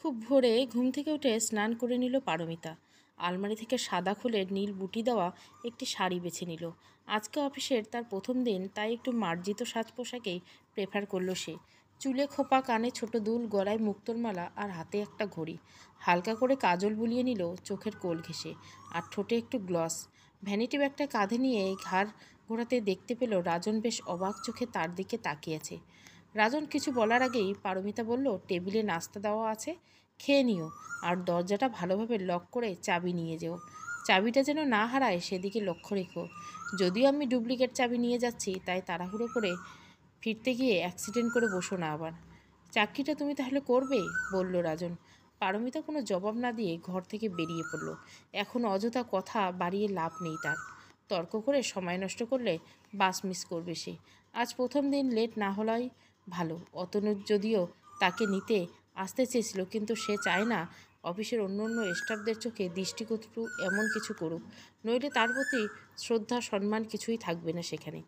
খুব ভোরে ঘুম থেকে উঠে স্নান করে নিল পারমিতা। আলমারি থেকে সাদা খুলে নীল বুটি দেওয়া একটি শাড়ি বেছে নিল। আজকে অফিসের তার প্রথম দিন, তাই একটু মার্জিত সাজ পোশাকেই প্রেফার করলো সে। চুলে খোপা, কানে ছোট দুল, গলায় মুক্তোর মালা আর হাতে একটা ঘড়ি। হালকা করে কাজল বুলিয়ে নিল চোখের কোল ঘেঁষে, আর ঠোঁটে একটু গ্লস। ভ্যানিটি ব্যাগটা কাঁধে নিয়ে ঘাড় ঘোরাতে দেখতে পেল রাজন বেশ অবাক চোখে তার দিকে তাকিয়েছে। রাজন কিছু বলার আগেই পারমিতা বলল, টেবিলে নাস্তা দেওয়া আছে, খেয়ে নিও, আর দরজাটা ভালোভাবে লক করে চাবি নিয়ে যেও। চাবিটা যেন না হারায় সেদিকে লক্ষ্য রেখো। যদিও আমি ডুপ্লিকেট চাবি নিয়ে যাচ্ছি, তাই তাড়াহুড়ো করে ফিরতে গিয়ে অ্যাক্সিডেন্ট করে বসো না আবার। চাকরিটা তুমি তাহলে করবে, বলল রাজন। পারমিতা কোনো জবাব না দিয়ে ঘর থেকে বেরিয়ে পড়ল। এখন অযথা কথা বাড়িয়ে লাভ নেই তার। তর্ক করে সময় নষ্ট করলে বাস মিস করবে সে। আজ প্রথম দিন, লেট না হলেই ভালো। অতনু যদিও তাকে নিতে আসতে চেয়েছিল, কিন্তু সে চায় না অফিসের অন্য অন্য স্টাফদের চোখে দৃষ্টিকটু এমন কিছু করুক, নইলে তার প্রতি শ্রদ্ধা সম্মান কিছুই থাকবে না সেখানে।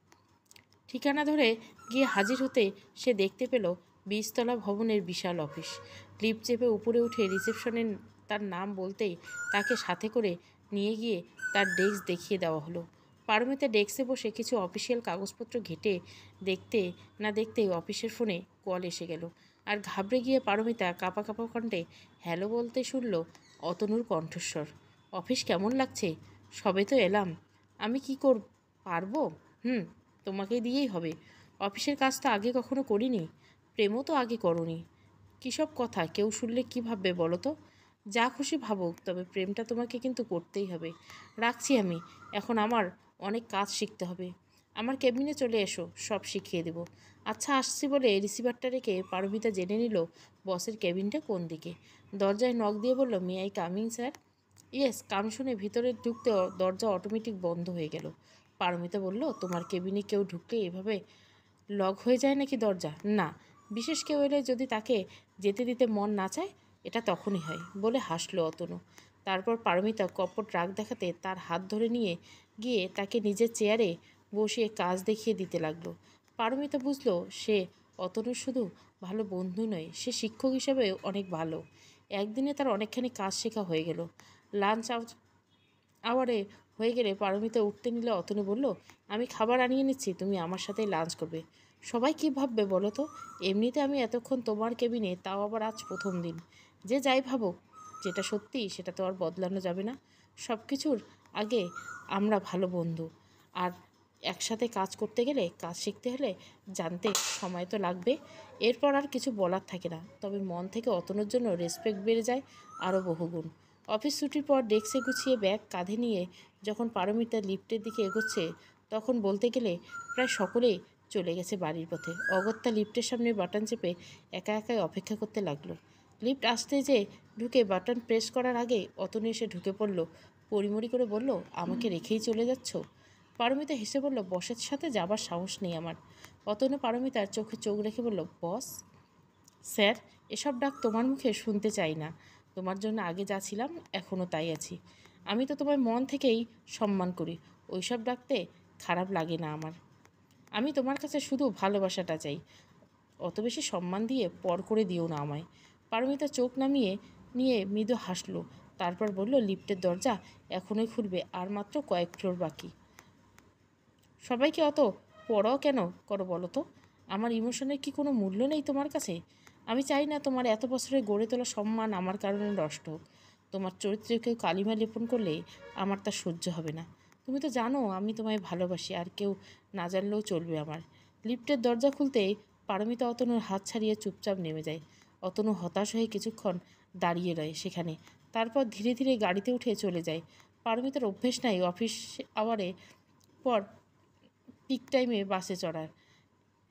ঠিকানা ধরে গিয়ে হাজির হতে সে দেখতে পেল 20 তলা ভবনের বিশাল অফিস। লিফট চেপে উপরে উঠে রিসেপশনে তার নাম বলতেই তাকে সাথে করে নিয়ে গিয়ে তার ডেস্ক দেখিয়ে দেওয়া হলো। পারমিতা ডেস্কে বসে কিছু অফিসিয়াল কাগজপত্র ঘেটে দেখতে না দেখতেই অফিসের ফোনে কল এসে গেল। আর ঘাবড়ে গিয়ে পারমিতা কাঁপা কাঁপা কণ্ঠে হ্যালো বলতে শুনল অতনুর কণ্ঠস্বর। অফিস কেমন লাগছে? সবে তো এলাম। আমি কি পারবো? তোমাকে দিয়েই হবে। অফিসের কাজ তো আগে কখনো করিনি। প্রেমও তো আগে করনি। কী সব কথা, কেউ শুনলে কী ভাববে বলো তো? যা খুশি ভাবুক, তবে প্রেমটা তোমাকে কিন্তু করতেই হবে। রাখছি আমি, এখন আমার অনেক কাজ শিখতে হবে। আমার কেবিনে চলে এসো, সব শিখিয়ে দেব। আচ্ছা, আসছি বলে রিসিভারটা রেখে পারমিতা জেনে নিল বসের কেবিনটা কোন দিকে। দরজায় নক দিয়ে বলল, may I coming sir? Yes, come শুনে ভিতরে ঢুকতে দরজা অটোমেটিক বন্ধ হয়ে গেল। পারমিতা বলল, তোমার কেবিনে কেউ ঢুকলে এভাবে লক হয়ে যায় নাকি দরজা? না, বিশেষ কেউ এলে যদি তাকে যেতে দিতে মন না চায়, এটা তখনই হয়, বলে হাসলো অতনু। তারপর পারমিতা কপট রাগ দেখাতে তার হাত ধরে নিয়ে গিয়ে তাকে নিজের চেয়ারে বসিয়ে কাজ দেখিয়ে দিতে লাগলো। পারমিতা বুঝলো সে অতনুর শুধু ভালো বন্ধু নয়, সে শিক্ষক হিসেবে অনেক ভালো। একদিনে তার অনেকখানি কাজ শেখা হয়ে গেল। লাঞ্চ আওয়ারে হয়ে গেলে পারমিতা উঠতে নিলে অতনু বলল, আমি খাবার আনিয়ে নিচ্ছি, তুমি আমার সাথেই লাঞ্চ করবে। সবাই কী ভাববে বলো তো? এমনিতে আমি এতক্ষণ তোমার কেবিনে, তাও আবার আজ প্রথম দিন। যে যাই ভাবুক, যেটা সত্যি সেটা তো আর বদলানো যাবে না। সব কিছুর আগে আমরা ভালো বন্ধু, আর একসাথে কাজ করতে গেলে, কাজ শিখতে হলে জানতে সময় তো লাগবে। এরপর আর কিছু বলার থাকে না, তবে মন থেকে অতনুর জন্য রেসপেক্ট বেড়ে যায় আরও বহুগুণ। অফিস ছুটির পর ডেস্কে গুছিয়ে ব্যাগ কাঁধে নিয়ে যখন পারমিতা লিফটের দিকে এগোচ্ছে, তখন বলতে গেলে প্রায় সকলেই চলে গেছে বাড়ির পথে। অগত্যা লিফটের সামনে বাটন চেপে একা একাই অপেক্ষা করতে লাগলো। লিফট আসতে যে ঢুকে বাটন প্রেস করার আগেই অতনু এসে ঢুকে পড়ল। পরিমরি করে বলল, আমাকে রেখেই চলে যাচ্ছ? পারমিতা হেসে বলল, বসের সাথে যাবার সাহস নেই আমার। অতনু পারমিতার চোখে চোখ রেখে বলল, বস? স্যার, এসব ডাক তোমার মুখে শুনতে চাই না। তোমার জন্য আগে যা ছিলাম এখনও তাই আছি। আমি তো তোমায় মন থেকেই সম্মান করি, ওইসব ডাকতে খারাপ লাগে না আমার। আমি তোমার কাছে শুধু ভালোবাসাটা চাই, অত বেশি সম্মান দিয়ে পর করে দিও না আমায়। পারমিতা চোখ নামিয়ে নিয়ে মৃদু হাসলো, তারপর বলল, লিফটের দরজা এখনই খুলবে, আর মাত্র কয়েক ফ্লোর বাকি। সবাইকে অত পড়াও কেন করো বলো তো? আমার ইমোশনের কি কোনো মূল্য নেই তোমার কাছে? আমি চাই না তোমার এত বছরের গড়ে তোলা সম্মান আমার কারণে নষ্ট হোক। তোমার চরিত্রে কেউ কালিমা লেপন করলে আমার তা সহ্য হবে না। তুমি তো জানো আমি তোমায় ভালোবাসি, আর কেউ না জানলেও চলবে আমার। লিফটের দরজা খুলতেই পারমিতা অতনুর হাত ছাড়িয়ে চুপচাপ নেমে যায়। অতনু হতাশ হয়ে কিছুক্ষণ দাঁড়িয়ে রয় সেখানে, তারপর ধীরে ধীরে গাড়িতে উঠে চলে যায়। পারমিতার অভ্যেস নাই অফিস আওয়ারে পর পিক টাইমে বাসে চড়ার।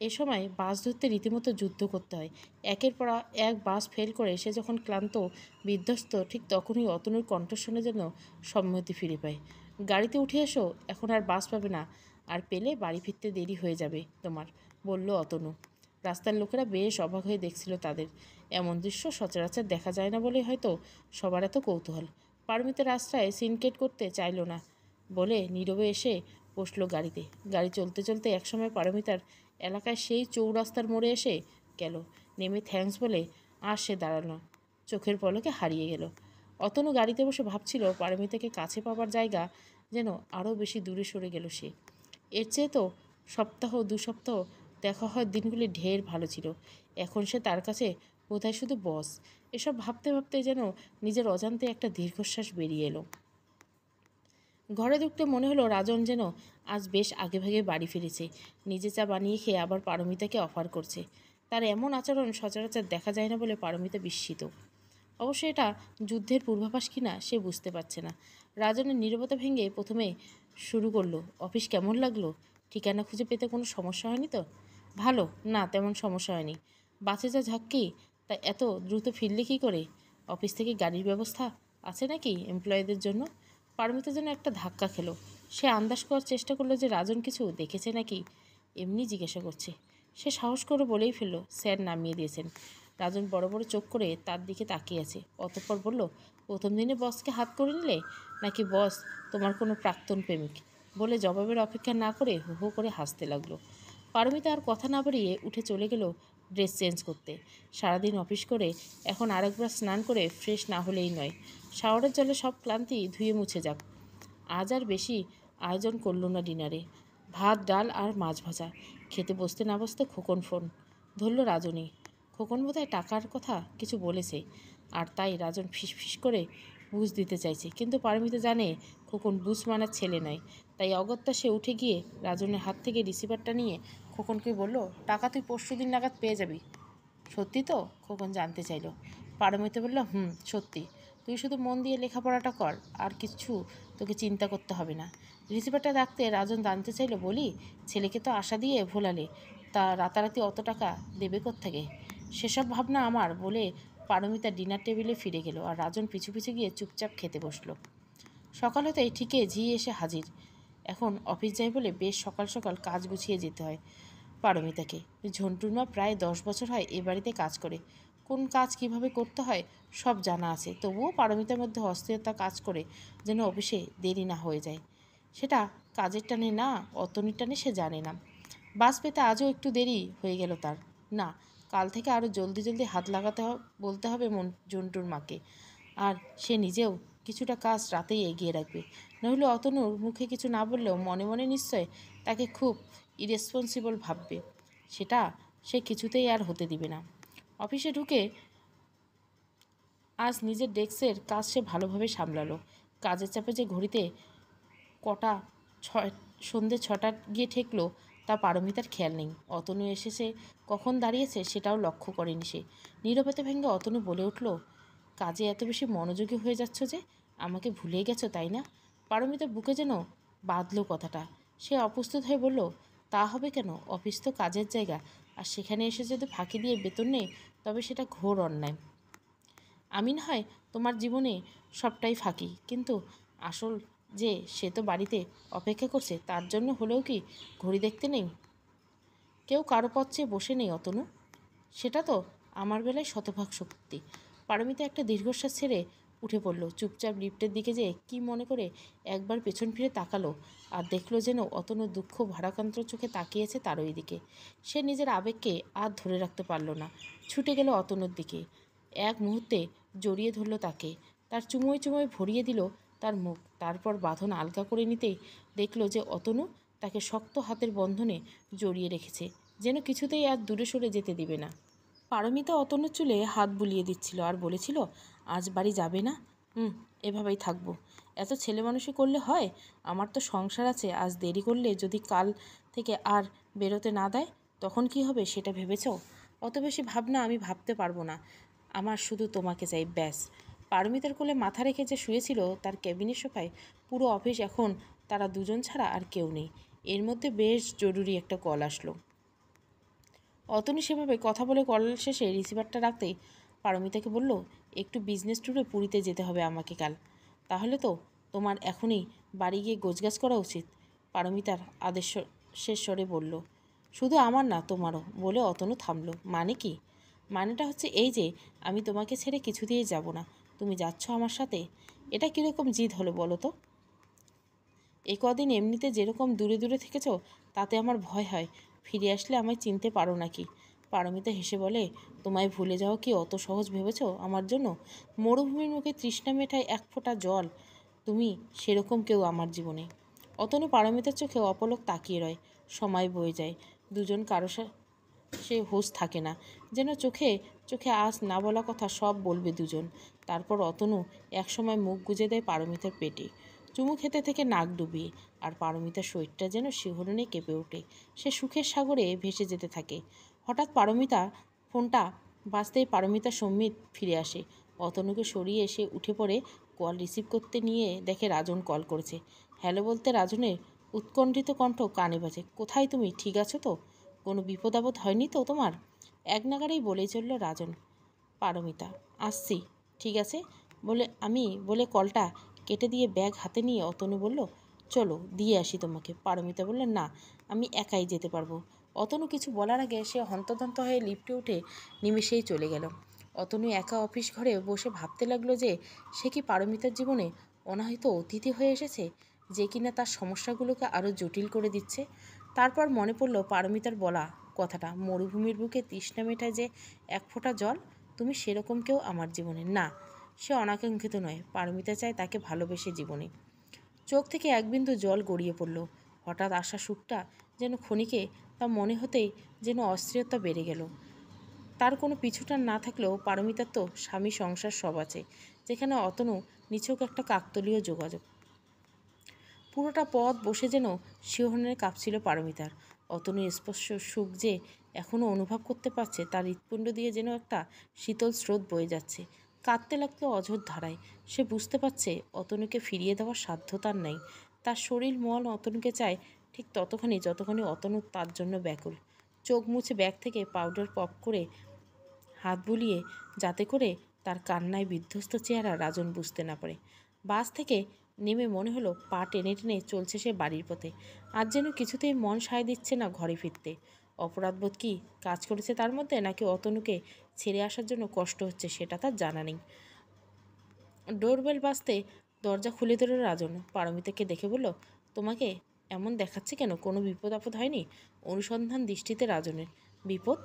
এ সময় বাস ধরতে রীতিমতো যুদ্ধ করতে হয়। একের পর এক বাস ফেল করে সে যখন ক্লান্ত বিধ্বস্ত, ঠিক তখনই অতনুর কণ্ঠস্বরের জন্য সম্মতি ফিরে পায়। গাড়িতে উঠে এসো, এখন আর বাস পাবে না, আর পেলে বাড়ি ফিরতে দেরি হয়ে যাবে তোমার, বলল অতনু। রাস্তার লোকেরা বেশ অবাক হয়ে দেখছিল তাদের। এমন দৃশ্য সচরাচর দেখা যায় না বলে হয়তো সবার এত কৌতূহল। পারমিতা রাস্তায় সিনকেট করতে চাইল না বলে নীরবে এসে বসলো গাড়িতে। গাড়ি চলতে চলতে একসময় পারমিতার এলাকায় সেই চৌরাস্তার মোড়ে এসে গেল। নেমে থ্যাঙ্কস বলে আর সে দাঁড়ালো। চোখের পলকে হারিয়ে গেল। অতনু গাড়িতে বসে ভাবছিল পারমিতাকে কাছে পাবার জায়গা যেন আরও বেশি দূরে সরে গেল সে। এর চেয়ে তো সপ্তাহ 2 সপ্তাহ দেখা হওয়ার দিনগুলি ঢের ভালো ছিল। এখন সে তার কাছে বোধহয় শুধু বস। এসব ভাবতে ভাবতে যেন নিজের অজান্তে একটা দীর্ঘশ্বাস বেরিয়ে এলো। ঘরে ঢুকতে মনে হলো রাজন যেন আজ বেশ আগেভাগে বাড়ি ফিরেছে। নিজে চা বানিয়ে খেয়ে আবার পারমিতাকে অফার করছে। তার এমন আচরণ সচরাচর দেখা যায় না বলে পারমিতা বিস্মিত। অবশ্য এটা যুদ্ধের পূর্বাভাস কিনা সে বুঝতে পারছে না। রাজনের নীরবতা ভেঙে প্রথমে শুরু করলো, অফিস কেমন লাগলো? ঠিকানা খুঁজে পেতে কোনো সমস্যা হয়নি তো? ভালো, না তেমন সমস্যা হয়নি। বাসে যা ঝাক্কি, তা এত দ্রুত ফিরলে কী করে? অফিস থেকে গাড়ির ব্যবস্থা আছে নাকি এমপ্লয়ীদের জন্য? পারমিতা যেন একটা ধাক্কা খেলো। সে আন্দাজ করার চেষ্টা করলো যে রাজন কিছু দেখেছে নাকি, এমনি জিজ্ঞাসা করছে। সে সাহস করে বলেই ফেলল, স্যার নামিয়ে দিয়েছেন। রাজন বড় বড় চোখ করে তার দিকে তাকিয়ে আছে। অতঃপর বলল, প্রথম দিনে বসকে হাত করে নিলে, নাকি বস তোমার কোনো প্রাক্তন প্রেমিক? বলে জবাবের অপেক্ষা না করে হো হো করে হাসতে লাগলো। পারমিতা আর কথা না বাড়িয়ে উঠে চলে গেল ড্রেস চেঞ্জ করতে। সারাদিন অফিস করে এখন আরেকবার স্নান করে ফ্রেশ না হলেই নয়। শাওয়ারের জলে সব ক্লান্তি ধুয়ে মুছে যাক। আজ আর বেশি আয়োজন করল না ডিনারে। ভাত, ডাল আর মাছ ভাজা। খেতে বসতে না বসতে খোকন ফোন ধরল রাজনী। খোকন বোধহয় টাকার কথা কিছু বলেছে, আর তাই রাজন ফিসফিস করে বুঝ দিতে চাইছে। কিন্তু পারমিতা জানে খোকন বুঝ মানার ছেলে নয়। তাই অগত্যা সে উঠে গিয়ে রাজনের হাত থেকে রিসিভারটা নিয়ে খোকনকে বলল, টাকা তুই পরশুদিন নাগাদ পেয়ে যাবি। সত্যি তো? খোকন জানতে চাইল। পারমিতা বলল, সত্যি। তুই শুধু মন দিয়ে লেখাপড়াটা কর, আর কিছু তোকে চিন্তা করতে হবে না। রিসিভারটা রাখতে রাজন জানতে চাইল, বলি, ছেলেকে তো আশা দিয়ে ভোলালে, তা রাতারাতি অত টাকা দেবে কোত্থেকে? সেসব ভাবনা আমার, বলে পারমিতা ডিনার টেবিলে ফিরে গেল আর রাজন পিছু পিছু গিয়ে চুপচাপ খেতে বসলো। সকাল হতেই ঠিকই ঝি এসে হাজির। এখন অফিস যায় বলে বেশ সকাল সকাল কাজ গুছিয়ে যেতে হয় পারমিতাকে। ঝন্টুর মা প্রায় 10 বছর হয় এ বাড়িতে কাজ করে। কোন কাজ কিভাবে করতে হয় সব জানা আছে। তবুও পারমিতার মধ্যে অস্থিরতা কাজ করে যেন অফিসে দেরি না হয়ে যায়। সেটা কাজের টানে না, অতনির টানে সে জানে না। বাস পেতে আজও একটু দেরি হয়ে গেল তার। না, কাল থেকে আরও জলদি জলদি হাত লাগাতে বলতে হবে জন্টুর মাকে। আর সে নিজেও কিছুটা কাজ রাতেই এগিয়ে রাখবে। নইলে অতনুর মুখে কিছু না বললেও মনে মনে নিশ্চয় তাকে খুব ইরেসপন্সিবল ভাববে। সেটা সে কিছুতেই আর হতে দিবে না। অফিসে ঢুকে আজ নিজের ডেস্কের কাজ সে ভালোভাবে সামলালো। কাজের চাপে যে ঘড়িতে কটা সন্ধে 6টা গিয়ে ঠেকলো তা পারমিতার খেয়াল নেই। অতনু এসেছে কখন দাঁড়িয়েছে সেটাও লক্ষ্য করেনি সে। নীরবতা ভেঙে অতনু বলে উঠল, কাজে এত বেশি মনোযোগী হয়ে যাচ্ছ যে আমাকে ভুলে গেছো, তাই না? পারমিতার বুকে যেন বাঁধল কথাটা। সে অপ্রস্তুত হয়ে বলল, তা হবে কেন? অফিস তো কাজের জায়গা, আর সেখানে এসে যদি ফাঁকি দিয়ে বেতন নেই তবে সেটা ঘোর অন্যায়। আমি না হয় তোমার জীবনে সবটাই ফাঁকি, কিন্তু আসল যে সে তো বাড়িতে অপেক্ষা করছে, তার জন্য হলেও কি ঘড়ি দেখতে নেই? কেউ কারো পথ চেয়ে বসে নেই অতনু। সেটা তো আমার বেলায় শতভাগ সত্যি। পারমিতা একটা দীর্ঘশ্বাস ছেড়ে উঠে পড়ল। চুপচাপ লিফটের দিকে যেয়ে কি মনে করে একবার পেছন ফিরে তাকালো, আর দেখলো যেন অতনু দুঃখ ভারাক্রান্ত চোখে তাকিয়েছে তার ওই দিকে। সে নিজের আবেগকে আর ধরে রাখতে পারল না, ছুটে গেল অতনুর দিকে। এক মুহূর্তে জড়িয়ে ধরল তাকে। তার চুমোয় চুমোয় ভরিয়ে দিল তার মুখ। তারপর বাঁধন আলগা করে নিতেই দেখল যে অতনু তাকে শক্ত হাতের বন্ধনে জড়িয়ে রেখেছে, যেন কিছুতেই আর দূরে সরে যেতে দিবে না। পারমিতা অতনুর চুলে হাত বুলিয়ে দিচ্ছিল আর বলেছিল, আজ বাড়ি যাবে না? এভাবেই থাকবো। এত ছেলে মানুষই করলে হয়? আমার তো সংসার আছে। আজ দেরি করলে যদি কাল থেকে আর বেরোতে না দেয় তখন কি হবে সেটা ভেবেছ? অত বেশি ভাবনা আমি ভাবতে পারবো না। আমার শুধু তোমাকে চাই, ব্যাস। পারমিতার কোলে মাথা রেখে যে শুয়েছিল তার কেবিনের সোফায়, পুরো অফিস এখন তারা দুজন ছাড়া আর কেউ নেই। এর মধ্যে বেশ জরুরি একটা কল আসলো। অতনু সেভাবে কথা বলে কল শেষে রিসিভারটা রাখতেই পারমিতাকে বলল, একটু বিজনেস ট্যুরে পুরীতে যেতে হবে আমাকে কাল। তাহলে তো তোমার এখনই বাড়ি গিয়ে গোছগাছ করা উচিত। পারমিতার আদেশের স্বরে বলল, শুধু আমার না, তোমারও। বলে অতনু থামল। মানে কি? মানেটা হচ্ছে এই যে আমি তোমাকে ছেড়ে কিছুতেই যাব না। তুমি যাচ্ছ আমার সাথে? এটা কীরকম জিদ হলো বলো তো? এ কদিন এমনিতে যেরকম দূরে দূরে থেকেছ, তাতে আমার ভয় হয় ফিরে আসলে আমায় চিনতে পারো নাকি। পারমিতা হেসে বলে, তোমায় ভুলে যাওয়া কি অত সহজ ভেবেছ আমার জন্য? মরুভূমির মুখে তৃষ্ণা মেটায় এক ফোঁটা জল, তুমি সেরকম কেউ আমার জীবনে। অতনু পারমিতার চোখে অপলক তাকিয়ে রয়। সময় বয়ে যায়, দুজন কারো সে হুঁশ থাকে না, যেন চোখে চোখে আজ না বলা কথা সব বলবে দুজন। তারপর অতনু একসময় মুখ গুজে দেয় পারমিতার পেটে, চুমু খেতে থেকে নাক ডুবিয়ে। আর পারমিতার শরীরটা যেন শিহরণে কেঁপে ওঠে, সে সুখের সাগরে ভেসে যেতে থাকে। হঠাৎ পারমিতা ফোনটা বাজতেই পারমিতা সম্মিত ফিরে আসে। অতনুকে সরিয়ে এসে উঠে পড়ে, কল রিসিভ করতে নিয়ে দেখে রাজন কল করেছে। হ্যালো বলতে রাজনের উৎকণ্ঠিত কণ্ঠ কানে বাজে। কোথায় তুমি, ঠিক আছো তো? কোনো বিপদ আপদ হয়নি তো তোমার? এক নাগারেই বলেই চলল রাজন। পারমিতা, আসছি, ঠিক আছে বলে কলটা কেটে দিয়ে ব্যাগ হাতে নিয়ে অতনু বলল, চলো দিয়ে আসি তোমাকে। পারমিতা বলল, না, আমি একাই যেতে পারবো। অতনু কিছু বলার আগে সে হন্তদন্ত হয়ে লিফটে উঠে নিমেষেই চলে গেল। অতনু একা অফিস ঘরে বসে ভাবতে লাগলো যে সে কি পারমিতার জীবনে অনাহিত অতিথি হয়ে এসেছে, যে কিনা তার সমস্যাগুলোকে আরও জটিল করে দিচ্ছে। তারপর মনে পড়ল পারমিতার বলা কথাটা, মরুভূমির বুকে তৃষ্ণা মেটায় যে এক ফোঁটা জল, তুমি সেরকম কেউ আমার জীবনে। না, সে অনাকাঙ্ক্ষিত নয়, পারমিতা চায় তাকে ভালোবেসে জীবনে। চোখ থেকে এক বিন্দু জল গড়িয়ে পড়ল। হঠাৎ আসা সুখটা যেন ক্ষণিকে তা মনে হতেই যেন অস্থিরতা বেড়ে গেল। তার কোনো পিছুটান না থাকলেও পারমিতার তো স্বামী সংসার সব আছে, যেখানে অতনু নিছক একটা কাকতলীয় যোগাযোগ। পুরোটা পথ বসে যেন শিহরণের কাঁপছিল পারমিতার। অতনুর স্পর্শ সুখ যে এখনও অনুভব করতে পারছে, তার হৃৎপিণ্ড দিয়ে যেন একটা শীতল স্রোত বয়ে যাচ্ছে। কাঁদতে লাগলো অঝোর ধারায়। সে বুঝতে পারছে অতনুকে ফিরিয়ে দেওয়ার সাধ্য তার নেই। তার শরীর মন অতনুকে চায় ঠিক ততখানি যতখানি অতনু তার জন্য ব্যাকুল। চোখ মুছে ব্যাগ থেকে পাউডার পপ করে হাত বুলিয়ে, যাতে করে তার কান্নায় বিধ্বস্ত চেহারা রাজন বুঝতে না পারে। বাস থেকে নেমে মনে হলো পা টেনে টেনে চলছে সে বাড়ির পথে। আজ যেন কিছুতেই মন সায় দিচ্ছে না ঘরে ফিরতে। অপরাধবোধ কি কাজ করেছে তার মধ্যে, নাকি অতনুকে ছেড়ে আসার জন্য কষ্ট হচ্ছে সেটা তার জানা নেই। ডোরবেল বাজতে দরজা খুলে দিল রাজন। পারমিতাকে দেখে বলল, তোমাকে এমন দেখাচ্ছে কেন? কোনো বিপদ আপদ হয়নি? অনুসন্ধান দৃষ্টিতে রাজনের। বিপদ?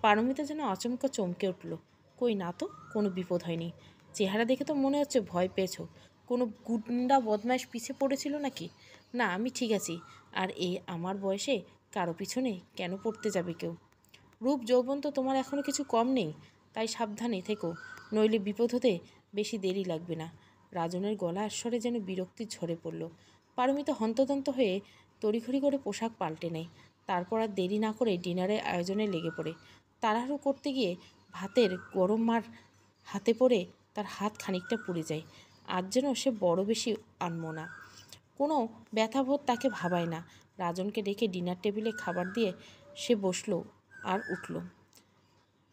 পারমিতা যেন আচমকা চমকে উঠল। কই না তো, কোনো বিপদ হয়নি। চেহারা দেখে তো মনে হচ্ছে ভয় পেয়েছ। কোনো গুন্ডা বদমাইশ পিছে পড়েছিল নাকি? না, আমি ঠিক আছি। আর আমার বয়সে কারো পিছনে কেন পড়তে যাবে কেউ? রূপ যৌবন তো তোমার এখনও কিছু কম নেই, তাই সাবধানে থেকো, নইলে বিপদ হতে বেশি দেরি লাগবে না। রাজনের গলার স্বরে যেন বিরক্তির ঝরে পড়ল। পারমিতা হন্তদন্ত হয়ে তড়িঘড়ি করে পোশাক পাল্টে নেয়। তারপর আর দেরি না করে ডিনারের আয়োজনে লেগে পড়ে। তাড়াহুড়ো করতে গিয়ে ভাতের গরম মার হাতে পড়ে তার হাত খানিকটা পুড়ে যায়। আজ যেন সে বড় বেশি আনমনা। কোনো ব্যথাবোধ তাকে ভাবায় না। রাজনকে ডেকে ডিনার টেবিলে খাবার দিয়ে সে বসলো আর উঠল।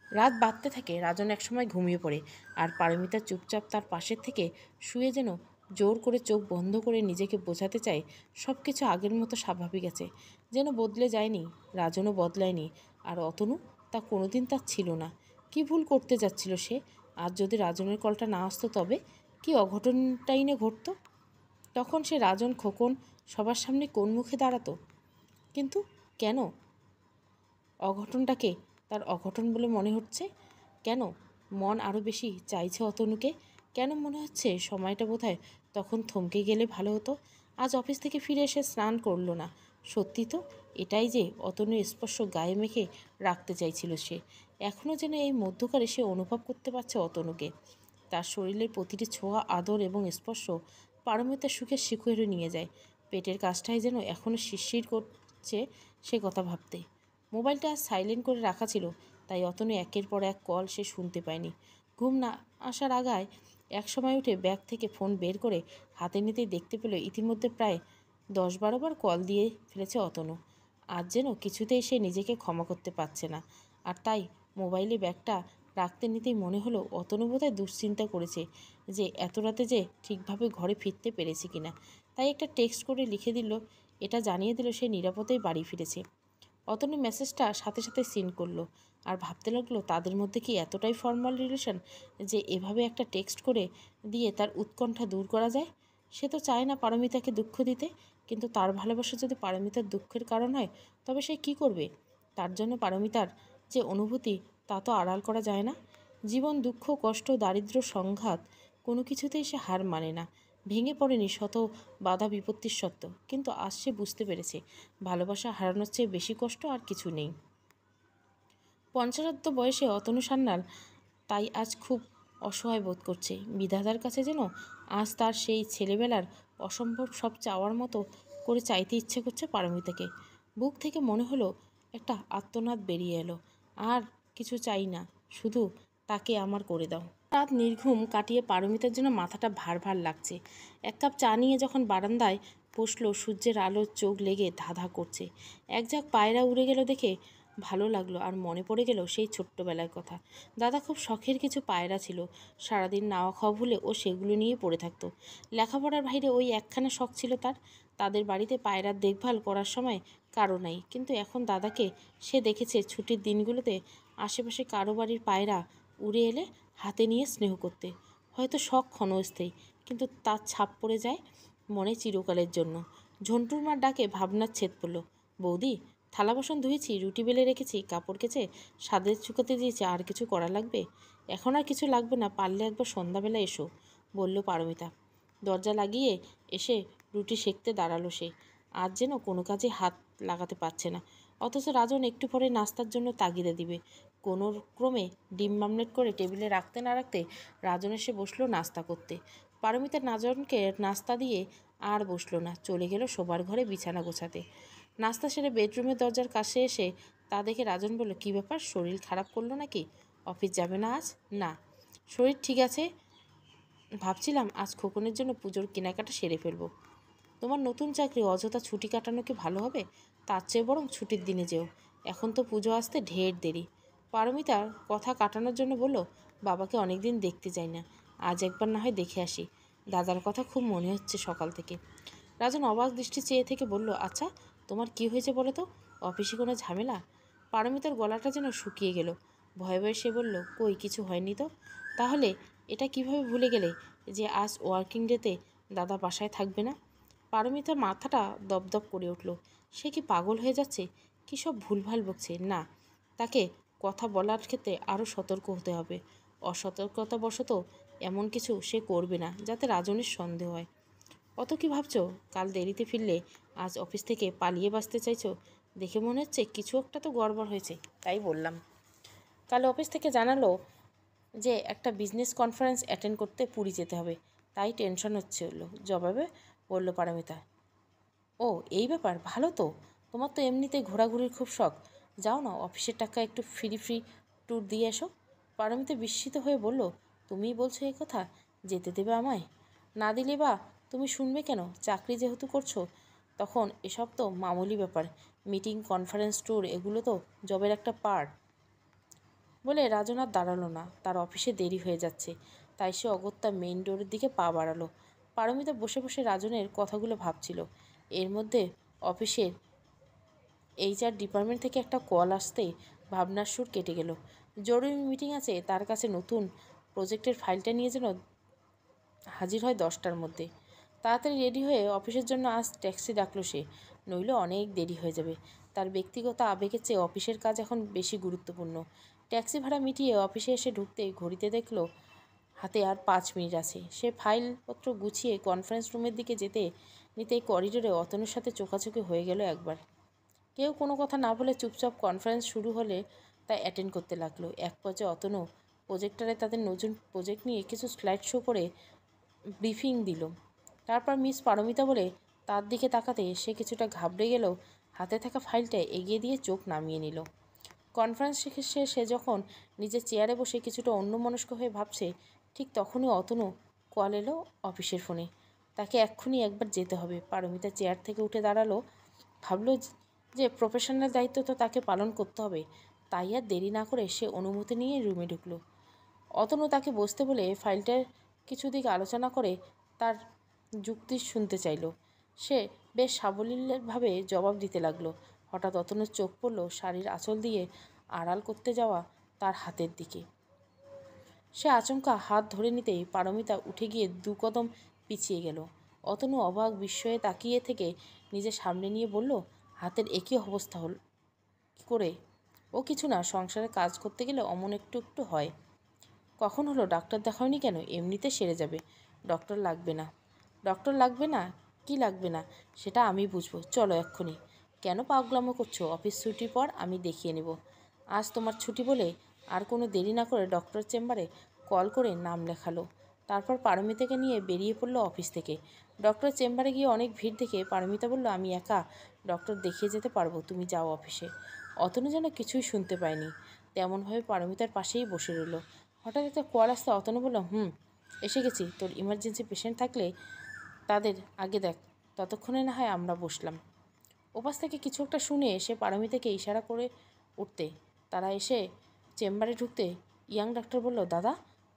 রাত বাড়তে থাকে। রাজন একসময় ঘুমিয়ে পড়ে, আর পারমিতা চুপচাপ তার পাশের থেকে শুয়ে যেন জোর করে চোখ বন্ধ করে নিজেকে বোঝাতে চায় সব কিছু আগের মতো স্বাভাবিক আছে, যেন বদলে যায়নি। রাজনও বদলায়নি, আর অতনু তা কোনোদিন তার ছিল না। কি ভুল করতে যাচ্ছিল সে? আজ যদি রাজনের কলটা না আসতো, তবে কি অঘটনটাই না ঘটতো? তখন সে রাজন খোকন সবার সামনে কোন মুখে দাঁড়াতো? কিন্তু কেন অঘটনটাকে তার অঘটন বলে মনে হচ্ছে? কেন মন আরও বেশি চাইছে অতনুকে? কেন মনে হচ্ছে সময়টা বোধহয় তখন থমকে গেলে ভালো হতো? আজ অফিস থেকে ফিরে এসে স্নান করলো না। সত্যি তো এটাই যে অতনুর স্পর্শ গায়ে মেখে রাখতে চাইছিল সে। এখনও যেন এই মধ্যকারে সে অনুভব করতে পারছে অতনুকে। তার শরীরের প্রতিটি ছোঁয়া, আদর এবং স্পর্শ পারমিতার সুখের শিখরে নিয়ে যায়। পেটের কাজটাই যেন এখনও শিরশির করছে সে কথা ভাবতে। মোবাইলটা সাইলেন্ট করে রাখা ছিল, তাই অতনু একের পর এক কল সে শুনতে পায়নি। ঘুম না আসার আগায় এক সময় উঠে ব্যাগ থেকে ফোন বের করে হাতে নিতেই দেখতে পেল ইতিমধ্যে প্রায় 10-12 বার কল দিয়ে ফেলেছে অতনু। আজ যেন কিছুতেই সে নিজেকে ক্ষমা করতে পারছে না। আর তাই মোবাইলে ব্যাগটা রাখতে নিতেই মনে হলো অতনু বোধহয় দুশ্চিন্তা করেছে যে এত রাতে যে ঠিকভাবে ঘরে ফিরতে পেরেছে কিনা। তাই একটা টেক্সট করে লিখে দিল, এটা জানিয়ে দিল সে নিরাপদেই বাড়ি ফিরেছে। অতনু মেসেজটা সাথে সাথে সিন করলো, আর ভাবতে লাগলো তাদের মধ্যে কি এতটাই ফর্মাল রিলেশন যে এভাবে একটা টেক্সট করে দিয়ে তার উৎকণ্ঠা দূর করা যায়। সে তো চায় না পারমিতাকে দুঃখ দিতে, কিন্তু তার ভালোবাসা যদি পারমিতার দুঃখের কারণ হয়, তবে সে কি করবে? তার জন্য পারমিতার যে অনুভূতি তা তো আড়াল করা যায় না। জীবন, দুঃখ, কষ্ট, দারিদ্র্য, সংঘাত কোনো কিছুতেই সে হার মানে না। ভেঙে পড়েনি শত বাধা বিপত্তির সত্ত্বেও, কিন্তু আজ সে বুঝতে পেরেছে ভালোবাসা হারানোর চেয়ে বেশি কষ্ট আর কিছু নেই। পঞ্চাশাব্দ বয়সে অতনু সান্যাল তাই আজ খুব অসহায় বোধ করছে। বিধাতার কাছে যেন আজ তার সেই ছেলেবেলার অসম্ভব সব চাওয়ার মতো করে চাইতে ইচ্ছে করছে পারমিতাকে। বুক থেকে মনে হলো একটা আর্তনাদ বেরিয়ে এলো। আর কিছু চাই না, শুধু তাকে আমার করে দাও। রাত নির্ঘুম কাটিয়ে পারমিতার জন্য মাথাটা ভার ভার লাগছে। এক কাপ চা নিয়ে যখন বারান্দায় বসলো, সূর্যের আলো চোখ লেগে ধাঁধা করছে। এক ঝাঁক পায়রা উড়ে গেল দেখে ভালো লাগলো, আর মনে পড়ে গেল সেই ছোট্টবেলার কথা। দাদা খুব শখের কিছু পায়রা ছিল। সারাদিন নাওয়া খাওয়া ভুলে ও সেগুলো নিয়ে পড়ে থাকতো। লেখাপড়ার বাইরে ওই একখানা শখ ছিল তার। তাদের বাড়িতে পায়রার দেখভাল করার সময় কারো নাই, কিন্তু এখন দাদাকে সে দেখেছে ছুটির দিনগুলোতে আশেপাশে কারো বাড়ির পায়রা উড়ে এলে হাতে নিয়ে স্নেহ করতে। হয়তো শখ ক্ষণস্থায়ী, কিন্তু তার ছাপ পড়ে যায় মনে চিরকালের জন্য। ঝন্টুর মার ডাকে ভাবনার ছেদ পড়ল। বৌদি, থালা বাসন ধুয়েছি, রুটি বেলে রেখেছি, কাপড় কেচে সাদের শুকাতে দিয়েছি, আর কিছু করা লাগবে? এখন আর কিছু লাগবে না, পারলে একবার সন্ধ্যাবেলা এসো, বলল পারমিতা। দরজা লাগিয়ে এসে রুটি সেঁকতে দাঁড়ালো সে। আজ যেন কোনো কাজে হাত লাগাতে পারছে না, অথচ রাজন একটু পরে নাস্তার জন্য তাগিদে দিবে। কোনো ক্রমে ডিম মামলেট করে টেবিলে রাখতে না রাখতে রাজন এসে বসলো নাস্তা করতে। পারমিতা রাজনকে নাস্তা দিয়ে আর বসলো না, চলে গেল শোবার ঘরে বিছানা গোছাতে। নাস্তা সেরে বেডরুমের দরজার কাছে এসে তা দেখে রাজন বলল, কী ব্যাপার, শরীর খারাপ করলো নাকি? অফিস যাবে না আজ? না, শরীর ঠিক আছে। ভাবছিলাম আজ খোকনের জন্য পুজোর কেনাকাটা সেরে ফেলবো। তোমার নতুন চাকরি, অযথা ছুটি কাটানো কি ভালো হবে? তার চেয়ে বরং ছুটির দিনে যেও। এখন তো পুজো আসতে ঢের দেরি। পারমিতার কথা কাটানোর জন্য বলল, বাবাকে অনেকদিন দেখতে যাই না, আজ একবার না হয় দেখে আসি। দাদার কথা খুব মনে হচ্ছে সকাল থেকে। রাজন অবাক দৃষ্টি চেয়ে থেকে বলল, আচ্ছা তোমার কি হয়েছে বলো তো? অফিসে কোনো ঝামেলা? পারমিতার গলাটা যেন শুকিয়ে গেল। ভয়ে ভয়ে সে বলল, কই কিছু হয়নি তো। তাহলে এটা কিভাবে ভুলে গেলে যে আজ ওয়ার্কিং ডেতে দাদা বাসায় থাকবে না? পারমিতার মাথাটা দপদপ করে উঠল। সে কি পাগল হয়ে যাচ্ছে? কী সব ভুলভাল বকছে? না, তাকে কথা বলার ক্ষেত্রে আরও সতর্ক হতে হবে। অসতর্কতাবশত এমন কিছু সে করবে না যাতে রাজনের সন্দেহ হয়। অত কি ভাবছো? কাল দেরিতে ফিরলে আজ অফিস থেকে পালিয়ে বাঁচতে চাইছো? দেখে মনে হচ্ছে কিছু একটা তো গড়বড় হয়েছে, তাই বললাম। কাল অফিস থেকে জানালো যে একটা বিজনেস কনফারেন্স অ্যাটেন্ড করতে পুরী যেতে হবে, তাই টেনশন হচ্ছে হলো, জবাবে বলল পারমিতা। ও এই ব্যাপার, ভালো তো। তোমার তো এমনিতেই ঘোরাঘুরির খুব শখ, যাও না, অফিসের টাকা একটু ফ্রি ট্যুর দিয়ে এসো। পারমিতা বিস্মিত হয়ে বলল, তুমিই বলছো এই কথা, যেতে দেবে আমায়? না দিলে বা তুমি শুনবে কেন? চাকরি যেহেতু করছো, তখন এসব তো মামুলি ব্যাপার। মিটিং, কনফারেন্স, ট্যুর এগুলো তো জবের একটা পার্ট। বলে রাজন আর দাঁড়ালো না, তার অফিসে দেরি হয়ে যাচ্ছে, তাই সে অগত্যা মেইন ডোরের দিকে পা বাড়ালো। পারমিতা বসে বসে রাজনের কথাগুলো ভাবছিল। এর মধ্যে অফিসের HR ডিপার্টমেন্ট থেকে একটা কল আসতেই ভাবনার সুর কেটে গেল। জরুরি মিটিং আছে, তার কাছে নতুন প্রজেক্টের ফাইলটা নিয়ে যেন হাজির হয় 10টার মধ্যে। তাড়াতাড়ি রেডি হয়ে অফিসের জন্য আজ ট্যাক্সি ডাকলো সে, নইলে অনেক দেরি হয়ে যাবে। তার ব্যক্তিগত আবেগের চেয়ে অফিসের কাজ এখন বেশি গুরুত্বপূর্ণ। ট্যাক্সি ভাড়া মিটিয়ে অফিসে এসে ঢুকতেই ঘড়িতে দেখলো হাতে আর 5 মিনিট আছে। সে ফাইলপত্র গুছিয়ে কনফারেন্স রুমের দিকে যেতে নিতেই করিডোরে অতনুর সাথে চোখাচোখি হয়ে গেল একবার। কেউ কোনো কথা না বলে চুপচাপ কনফারেন্স শুরু হলে তা অ্যাটেন্ড করতে লাগলো। এক পর্যায়ে অতনু প্রজেক্টরে তাদের নতুন প্রজেক্ট নিয়ে কিছু স্লাইড শো করে ব্রিফিং দিল। তারপর মিস পারমিতা বলে তার দিকে তাকাতে সে কিছুটা ঘাবড়ে গেলেও হাতে থাকা ফাইলটা এগিয়ে দিয়ে চোখ নামিয়ে নিল। কনফারেন্স শেষে সে যখন নিজের চেয়ারে বসে কিছুটা অন্যমনস্ক হয়ে ভাবছে, ঠিক তখনই অতনু কল এলো অফিসের ফোনে। তাকে এক্ষুনি একবার যেতে হবে। পারমিতা চেয়ার থেকে উঠে দাঁড়ালো, ভাবলো যে প্রফেশনাল দায়িত্ব তো তাকে পালন করতে হবে, তাই আর দেরি না করে সে অনুমতি নিয়ে রুমে ঢুকলো। অতনু তাকে বসতে বলে ফাইলটার কিছু দিক আলোচনা করে তার যুক্তি শুনতে চাইল। সে বেশ সাবলীলভাবে জবাব দিতে লাগলো। হঠাৎ অতনুর চোখ পড়ল শাড়ির আঁচল দিয়ে আড়াল করতে যাওয়া তার হাতের দিকে। সে আচমকা হাত ধরে নিতেই পারমিতা উঠে গিয়ে 2 কদম পিছিয়ে গেল। অতনু অবাক বিস্ময়ে তাকিয়ে থেকে নিজের সামনে নিয়ে বলল, হাতের একই অবস্থা হল কী করে? ও কিছু না, সংসারে কাজ করতে গেলে অমন একটু একটু হয়। কখন হলো? ডাক্তার দেখাওনি কেন? এমনিতে সেরে যাবে। ডক্টর লাগবে না। ডক্টর লাগবে না? কি লাগবে না সেটা আমি বুঝবো। চলো এক্ষুনি। কেন পাগলামো করছো? অফিস ছুটির পর আমি দেখিয়ে নেব। আজ তোমার ছুটি বলে আর কোনো দেরি না করে ডক্টর চেম্বারে কল করে নাম লেখালো। তারপর পারমিতাকে নিয়ে বেরিয়ে পড়লো অফিস থেকে। ডক্টর চেম্বারে গিয়ে অনেক ভিড় দেখে পারমিতা বলল, আমি একা ডক্টর দেখিয়ে যেতে পারবো, তুমি যাও অফিসে। অতনু যেন কিছুই শুনতে পায়নি, তেমনভাবে পারমিতার পাশেই বসে রইল। হঠাৎ একটা কল আসতে অতনু বলল, এসে গেছি। তোর ইমার্জেন্সি পেশেন্ট থাকলে তাদের আগে দেখ, ততক্ষণে না হয় আমরা বসলাম। ওপাশ থেকে কিছু একটা শুনে এসে পারমিতাকে ইশারা করে উঠতে, তারা এসে চেম্বারে ঢুকতে ইয়াং ডাক্তার বলল, দাদা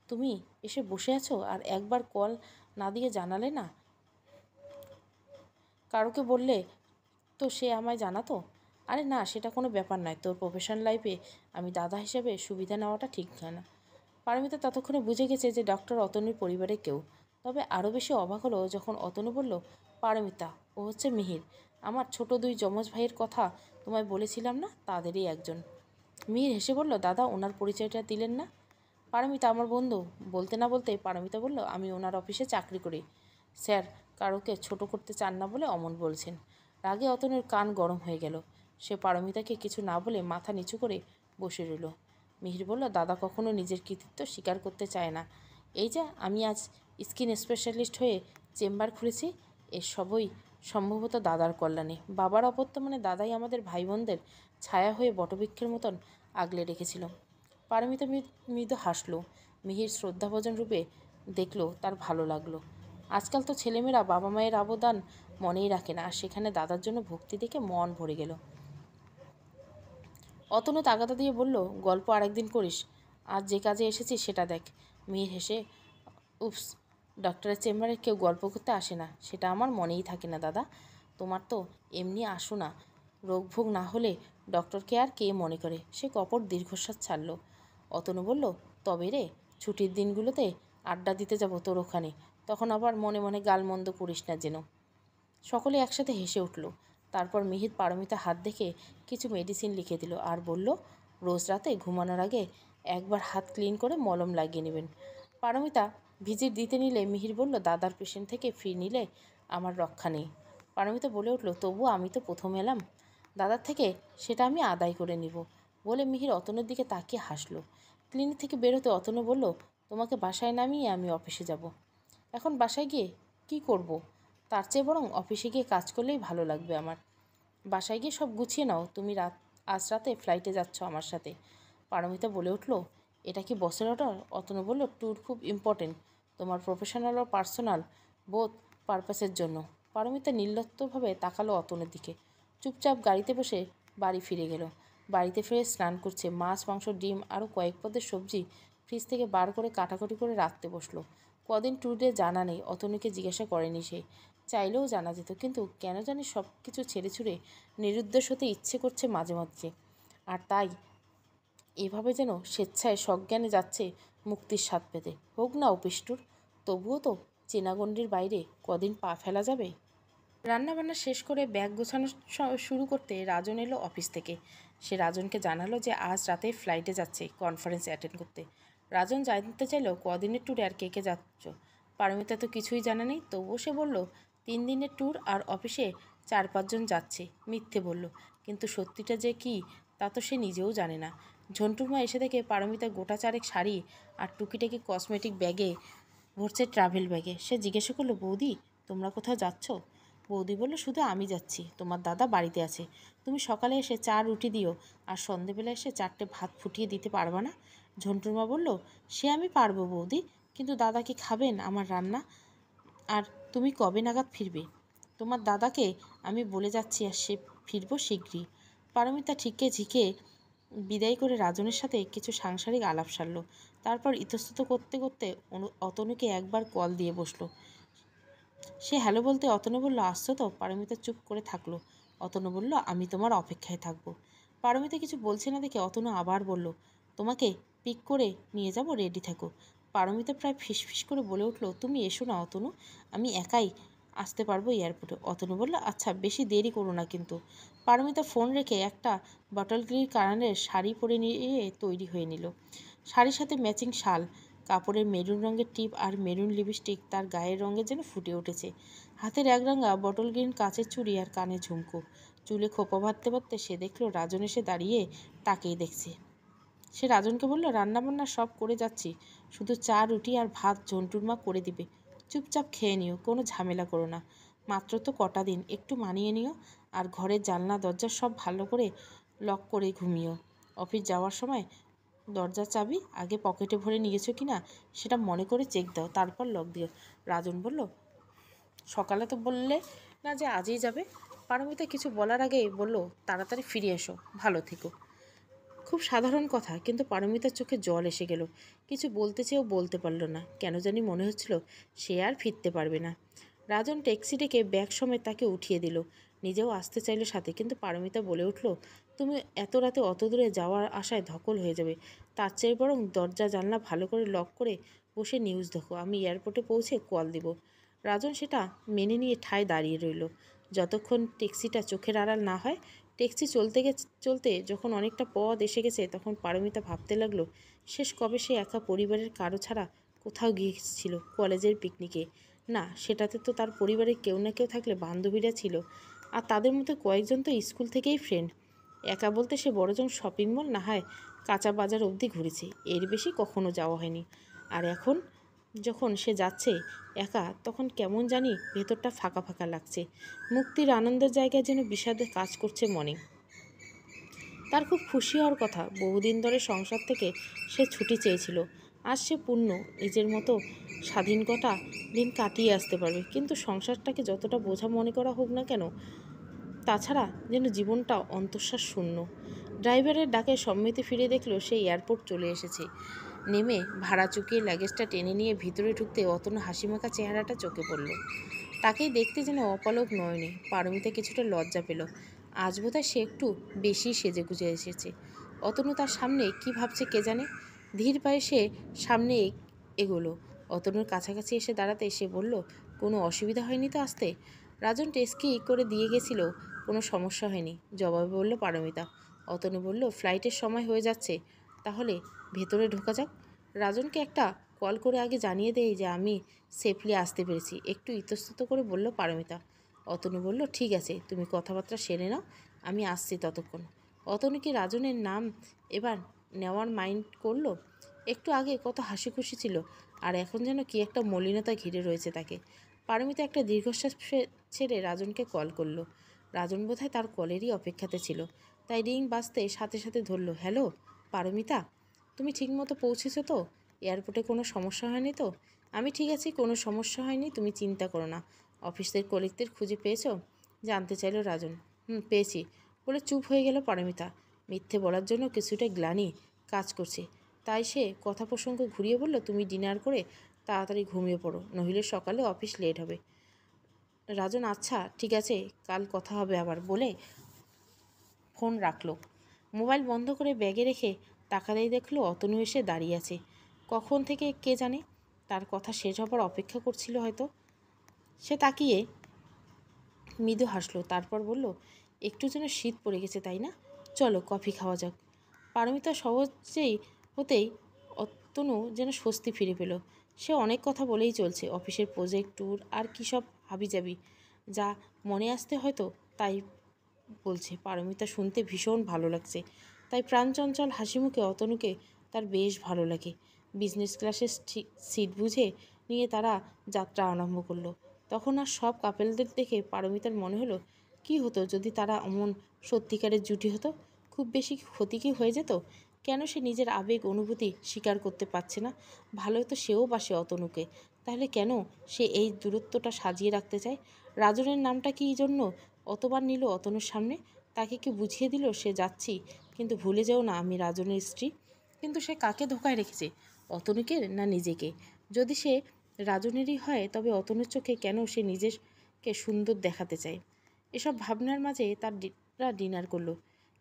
তুমি এসে বসে আছো আর একবার কল না দিয়ে জানালে না? কারোকে বললে তো সে আমায় জানাতো। আরে না, সেটা কোনো ব্যাপার নয়। তোর প্রফেশনাল লাইফে আমি দাদা হিসেবে সুবিধা নেওয়াটা ঠিক হয় না। পারমিতা ততক্ষণে বুঝে গেছে যে ডক্টর অতনুর পরিবারের কেউ। তবে আরও বেশি অবাক হলো যখন অতনু বলল, পারমিতা, ও হচ্ছে মিহির, আমার ছোট 2 যমজ ভাইয়ের কথা তোমায় বলেছিলাম না, তাদেরই একজন। মিহির হেসে বলল, দাদা ওনার পরিচয়টা দিলেন না? পারমিতা আমার বন্ধু। বলতে না বলতে পারমিতা বলল, আমি ওনার অফিসে চাকরি করি। স্যার কারোকে ছোট করতে চান না বলে অমন বলছেন। রাগে অতনুর কান গরম হয়ে গেল। সে পারমিতাকে কিছু না বলে মাথা নিচু করে বসে রইল। মিহির বলল, দাদা কখনো নিজের কৃতিত্ব স্বীকার করতে চায় না। এই যে আমি আজ স্কিন স্পেশালিস্ট হয়ে চেম্বার খুলেছি, এর সবই সম্ভবত দাদার কল্যাণে। বাবার অবর্তমানে দাদাই আমাদের ভাই বোনদের ছায়া হয়ে বটবৃক্ষের মতন আগলে রেখেছিল। পারমিতা মৃদু হাসল। মিহির শ্রদ্ধাভোজন রূপে দেখল, তার ভালো লাগলো। আজকাল তো ছেলেমেয়েরা বাবা মায়ের অবদান মনেই রাখে না, আর সেখানে দাদার জন্য ভক্তি দেখে মন ভরে গেল। অতনু তাগাদা দিয়ে বলল, গল্প আরেকদিন করিস, আজ যে কাজে এসেছি সেটা দেখ। মিহির হেসে, উপস, ডক্টরের চেম্বারে কেউ গল্প করতে আসে না, সেটা আমার মনেই থাকে না দাদা। তোমার তো এমনি আসো না, রোগভোগ না হলে ডক্টরকে আর কে মনে করে। সে কপট দীর্ঘশ্বাস ছাড়ল। অতনু বলল, তবে রে, ছুটির দিনগুলোতে আড্ডা দিতে যাব তোর ওখানে, তখন আবার মনে মনে গালমন্দ করিস না যেন। সকলে একসাথে হেসে উঠল। তারপর মিহির পারমিতা হাত দেখে কিছু মেডিসিন লিখে দিল আর বলল, রোজ রাতে ঘুমানোর আগে একবার হাত ক্লিন করে মলম লাগিয়ে নেবেন। পারমিতা ভিজিট দিতে নিলে মিহির বলল, দাদার পেশেন্ট থেকে ফি নিলে আমার রক্ষা নেই। পারমিতা বলে উঠল, তবু আমি তো প্রথম এলাম, দাদার থেকে সেটা আমি আদায় করে নিব। বলে মিহির অতনুর দিকে তাকিয়ে হাসল। ক্লিনিক থেকে বেরোতে অতনু বলল, তোমাকে বাসায় নামিয়ে আমি অফিসে যাব। এখন বাসায় গিয়ে কি করব? তার চেয়ে বরং অফিসে গিয়ে কাজ করলেই ভালো লাগবে আমার। বাসায় গিয়ে সব গুছিয়ে নাও, তুমি আজ রাতে ফ্লাইটে যাচ্ছ আমার সাথে। পারমিতা বলে উঠল, এটা কি বসের অর্ডার? অতনু বলল, ট্যুর খুব ইম্পর্টেন্ট, তোমার প্রফেশনাল ও পার্সোনাল বোথ পারপাসের জন্য। পারমিতা নির্লিপ্তভাবে তাকালো অতনুর দিকে। চুপচাপ গাড়িতে বসে বাড়ি ফিরে গেল। বাড়িতে ফিরে স্নান করছে, মাছ মাংস ডিম আরও কয়েক পদের সবজি ফ্রিজ থেকে বার করে কাটাকুটি করে রাখতে বসলো। কদিন ট্যুরে জানা নেই, অতনুকে জিজ্ঞাসা করেনি সে। চাইলেও জানা যেত, কিন্তু কেন জানি সব কিছু ছেড়ে ছুড়ে নিরুদ্দেশ হতে ইচ্ছে করছে মাঝে মাঝে। আর তাই এভাবে যেন স্বেচ্ছায় সজ্ঞানে যাচ্ছে মুক্তির স্বাদ পেতে। হোক না অফিস ট্যুর, তবুও তো চেনাগণ্ডির বাইরে কদিন পা ফেলা যাবে। রান্নাবান্না শেষ করে ব্যাগ গোছানো শুরু করতে রাজন এলো অফিস থেকে। সে রাজনকে জানালো যে আজ রাতে ফ্লাইটে যাচ্ছে কনফারেন্স অ্যাটেন্ড করতে। রাজন জানতে চাইল, কদিনের ট্যুরে আর কে কে যাচ্ছ? পারমিতা তো কিছুই জানা নেই, তবুও সে বলল 3 দিনের ট্যুর আর অফিসে 4-5 জন যাচ্ছে। মিথ্যে বলল, কিন্তু সত্যিটা যে কি তা তো সে নিজেও জানে না। ঝন্টুর মা এসে দেখে পারমিতা গোটা 4 শাড়ি আর টুকিটাকি কসমেটিক ব্যাগে ভরছে, ট্রাভেল ব্যাগে। সে জিজ্ঞাসা করলো, বৌদি তোমরা কোথাও যাচ্ছ? বৌদি বলল, শুধু আমি যাচ্ছি, তোমার দাদা বাড়িতে আছে। তুমি সকালে এসে 4 রুটি দিও, আর সন্ধেবেলা এসে 4টে ভাত ফুটিয়ে দিতে পারবা না? ঝন্টুর মা বলল, সে আমি পারবো বৌদি, কিন্তু দাদা কি খাবেন আমার রান্না? আর তুমি কবে নাগাদ ফিরবে? তোমার দাদাকে আমি বলে যাচ্ছি, আর সে ফিরবো শীঘ্রই। পারমিতা ঠিককে ঝিকে বিদায় করে রাজনের সাথে কিছু সাংসারিক আলাপ সারল। তারপর ইতস্তত করতে করতে অতনুকে একবার কল দিয়ে বসলো। সে হ্যালো বলতে অতনু বলল, আসছো তো? পারমিতা চুপ করে থাকলো। অতনু বলল, আমি তোমার অপেক্ষায় থাকবো। পারমিতা কিছু বলছে না দেখে অতনু আবার বলল, তোমাকে পিক করে নিয়ে যাব, রেডি থাকো। পারমিতা প্রায় ফিসফিস করে বলে উঠল, তুমি এসো না অতনু, আমি একাই আসতে পারবো এয়ারপোর্টে। অতনু বলল, আচ্ছা বেশি দেরি করো না কিন্তু। পারমিতা ফোন রেখে একটা বটল গ্রিন কালারের শাড়ি পরে নিয়ে তৈরি হয়ে নিল। শাড়ির সাথে ম্যাচিং শাল, কাপড়ের মেরুন রঙের টিপ আর মেরুন লিপস্টিক তার গায়ের রঙে যেন ফুটে উঠেছে। হাতের একরাঙা বটল গ্রিন কাচের চুড়ি আর কানে ঝুমকো। চুলে খোপা বাঁধতে বাঁধতে সে দেখলো রাজন এসে দাঁড়িয়ে তাকেই দেখছে। সে রাজনকে বলল, রান্নাবান্না সব করে যাচ্ছি, শুধু চা রুটি আর ভাত ঝন্টুর মা করে দিবে। চুপচাপ খেয়ে নিও, কোনো ঝামেলা করো না। মাত্র তো কটা দিন, একটু মানিয়ে নিও। আর ঘরের জানলা দরজা সব ভালো করে লক করে ঘুমিও। অফিস যাওয়ার সময় দরজার চাবি আগে পকেটে ভরে নিয়েছো কি না সেটা মনে করে চেক দাও, তারপর লক দিও। রাজন বলল, সকালে তো বললে না যে আজই যাবে। পারমিতা কিছু বলার আগেই বলল, তাড়াতাড়ি ফিরে এসো, ভালো থেকো। খুব সাধারণ কথা, কিন্তু পারমিতার চোখে জল এসে গেল। কিছু বলতে চেয়েও বলতে পারল না। কেন জানি মনে হচ্ছিল সে আর ফিরতে পারবে না। রাজন ট্যাক্সি ডেকে ব্যাগ সমেত তাকে উঠিয়ে দিল। নিজেও আসতে চাইল সাথে, কিন্তু পারমিতা বলে উঠল, তুমি এত রাতে অত দূরে যাওয়ার আশায় ধকল হয়ে যাবে। তার চেয়ে বরং দরজা জানলা ভালো করে লক করে বসে নিউজ দেখো, আমি এয়ারপোর্টে পৌঁছে কল দিব। রাজন সেটা মেনে নিয়ে ঠায় দাঁড়িয়ে রইল। যতক্ষণ ট্যাক্সিটা চোখের আড়াল না হয়। ট্যাক্সি চলতে যখন অনেকটা পথ এসে গেছে, তখন পারমিতা ভাবতে লাগলো, শেষ কবে সে একা পরিবারের কারো ছাড়া কোথাও গিয়েছিল? কলেজের পিকনিকে? না, সেটাতে তো তার পরিবারের কেউ না কেউ থাকলে বান্ধবীরা ছিল, আর তাদের মধ্যে কয়েকজন তো স্কুল থেকেই ফ্রেন্ড। একা বলতে সে বড়জোর শপিং মল না হয় কাঁচা বাজার অবধি ঘুরেছে, এর বেশি কখনো যাওয়া হয়নি। আর এখন যখন সে যাচ্ছে একা, তখন কেমন জানি ভেতরটা ফাঁকা ফাঁকা লাগছে। মুক্তির আনন্দের জায়গায় যেন বিষাদে কাজ করছে মনে। তার খুব খুশি হওয়ার কথা, বহুদিন ধরে সংসার থেকে সে ছুটি চেয়েছিল। আজ সে পূর্ণ নিজের মতো স্বাধীন কটা দিন কাটিয়ে আসতে পারবে। কিন্তু সংসারটাকে যতটা বোঝা মনে করা হোক না কেন, তাছাড়া যেন জীবনটা অন্তঃশ্বাস শূন্য। ড্রাইভারের ডাকে সম্মতি ফিরে দেখলো সে এয়ারপোর্ট চলে এসেছে। নেমে ভাড়া চুকিয়ে লাগেজটা টেনে নিয়ে ভিতরে ঢুকতে অতনু হাসিমাখা চেহারাটা চোখে পড়ল। তাকেই দেখতে যেন অপলক নয়নে। পারমিতা কিছুটা লজ্জা পেল। আজ বোধহয় সে একটু বেশি সেজেগুজে এসেছে। অতনু তার সামনে কি ভাবছে কে জানে। ধীর পায়ে সে সামনে এগোলো। অতনুর কাছাকাছি এসে দাঁড়াতে সে বলল, কোনো অসুবিধা হয়নি তো আসতে? রাজন টেস্কি করে দিয়ে গেছিল, কোনো সমস্যা হয়নি, জবাবে বলল পারমিতা। অতনু বলল, ফ্লাইটের সময় হয়ে যাচ্ছে, তাহলে ভেতরে ঢোকা যাক। রাজনকে একটা কল করে আগে জানিয়ে দেয় যে আমি সেফলি আসতে পেরেছি, একটু ইতস্তত করে বলল পারমিতা। অতনু বলল, ঠিক আছে, তুমি কথাবার্তা সেরে নাও, আমি আসছি ততক্ষণ। অতনু কি রাজনের নাম এবার নেওয়ার মাইন্ড করলো? একটু আগে কত হাসি খুশি ছিল, আর এখন যেন কি একটা মলিনতা ঘিরে রয়েছে তাকে। পারমিতা একটা দীর্ঘশ্বাস ছেড়ে রাজনকে কল করলো। রাজন বোধহয় তার কলেরই অপেক্ষাতে ছিল, তাই রিং বাজতে সাথে সাথে ধরল। হ্যালো পারমিতা, তুমি ঠিকমতো পৌঁছেছো তো? এয়ারপোর্টে কোনো সমস্যা হয়নি তো? আমি ঠিক আছি, কোনো সমস্যা হয়নি, তুমি চিন্তা করো না। অফিসের কলিগদের খুঁজে পেয়েছো? জানতে চাইল রাজন। পেয়েছি বলে চুপ হয়ে গেল পারমিতা। মিথ্যে বলার জন্য কিছুটা গ্লানি কাজ করছে, তাই সে কথা প্রসঙ্গ ঘুরিয়ে বলল, তুমি ডিনার করে তাড়াতাড়ি ঘুমিয়ে পড়ো, নইলে সকালে অফিস লেট হবে। রাজন আচ্ছা ঠিক আছে, কাল কথা হবে আবার বলে ফোন রাখলো। মোবাইল বন্ধ করে ব্যাগে রেখে তাকাতেই দেখলো অতনু এসে দাঁড়িয়ে আছে। কখন থেকে কে জানে তার কথা শেষ হবার অপেক্ষা করছিল হয়তো। সে তাকিয়ে মৃদু হাসলো, তারপর বলল, একটু যেন শীত পড়ে গেছে তাই না? চলো কফি খাওয়া যাক। পারমিতা সহজেই হতেই অতনু যেন স্বস্তি ফিরে পেল। সে অনেক কথা বলেই চলছে, অফিসের প্রজেক্ট, ট্যুর আর কী সব হাবিজাবি, যা মনে আসতে হয়তো তাই বলছে। পারমিতা শুনতে ভীষণ ভালো লাগছে, তাই প্রাণচঞ্চল হাসি মুখে অতনুকে তার বেশ ভালো লাগে। বিজনেস ক্লাসের সিট বুঝে নিয়ে তারা যাত্রা আরম্ভ করলো। তখন আর সব কাপেলদের দেখে পারমিতার মনে হলো, কি হতো যদি তারা অমন সত্যিকারের জুটি হতো? খুব বেশি ক্ষতি কি হয়ে যেত? কেন সে নিজের আবেগ অনুভূতি স্বীকার করতে পারছে না? ভালোই তো সেও বাসে অতনুকে, তাহলে কেন সে এই দূরত্বটা সাজিয়ে রাখতে চায়? রাজনের নামটা কি জন্য অতবার নিল অতনুর সামনে? তাকে কি বুঝিয়ে দিল সে যাচ্ছি, কিন্তু ভুলে যেও না আমি রাজনের স্ত্রী? কিন্তু সে কাকে ধোকায় রেখেছে, অতনুকে না নিজেকে? যদি সে রাজনেরই হয়, তবে অতনুর চোখে কেন সে নিজেকে সুন্দর দেখাতে চায়? এসব ভাবনার মাঝে তারা ডিনার করলো।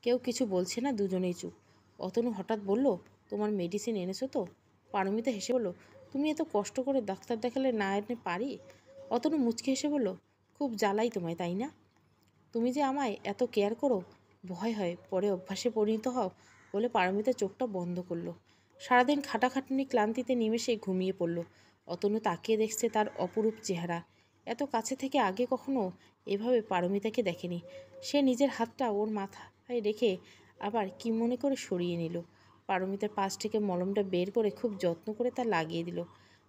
কেউ কিছু বলছে না, দুজনেই চুপ। অতনু হঠাৎ বলল, তোমার মেডিসিন এনেছো তো? পারমিতা হেসে বলল, তুমি এত কষ্ট করে ডাক্তার দেখালে না এনে পারি? অতনু মুচকি হেসে বলল, খুব জ্বালাই তোমায়, তাই না? তুমি যে আমায় এত কেয়ার করো, ভয় হয় পরে অভ্যাসে পরিণত হও, বলে পারমিতা চোখটা বন্ধ করলো। সারাদিন খাটাখাটনি ক্লান্তিতে নিমেষে ঘুমিয়ে পড়ল। অতনু তাকিয়ে দেখছে তার অপরূপ চেহারা। এত কাছে থেকে আগে কখনো এভাবে পারমিতাকে দেখেনি। সে নিজের হাতটা ওর মাথায় রেখে আবার কি মনে করে সরিয়ে নিল। পারমিতার পাশ থেকে মলমটা বের করে খুব যত্ন করে তা লাগিয়ে দিল।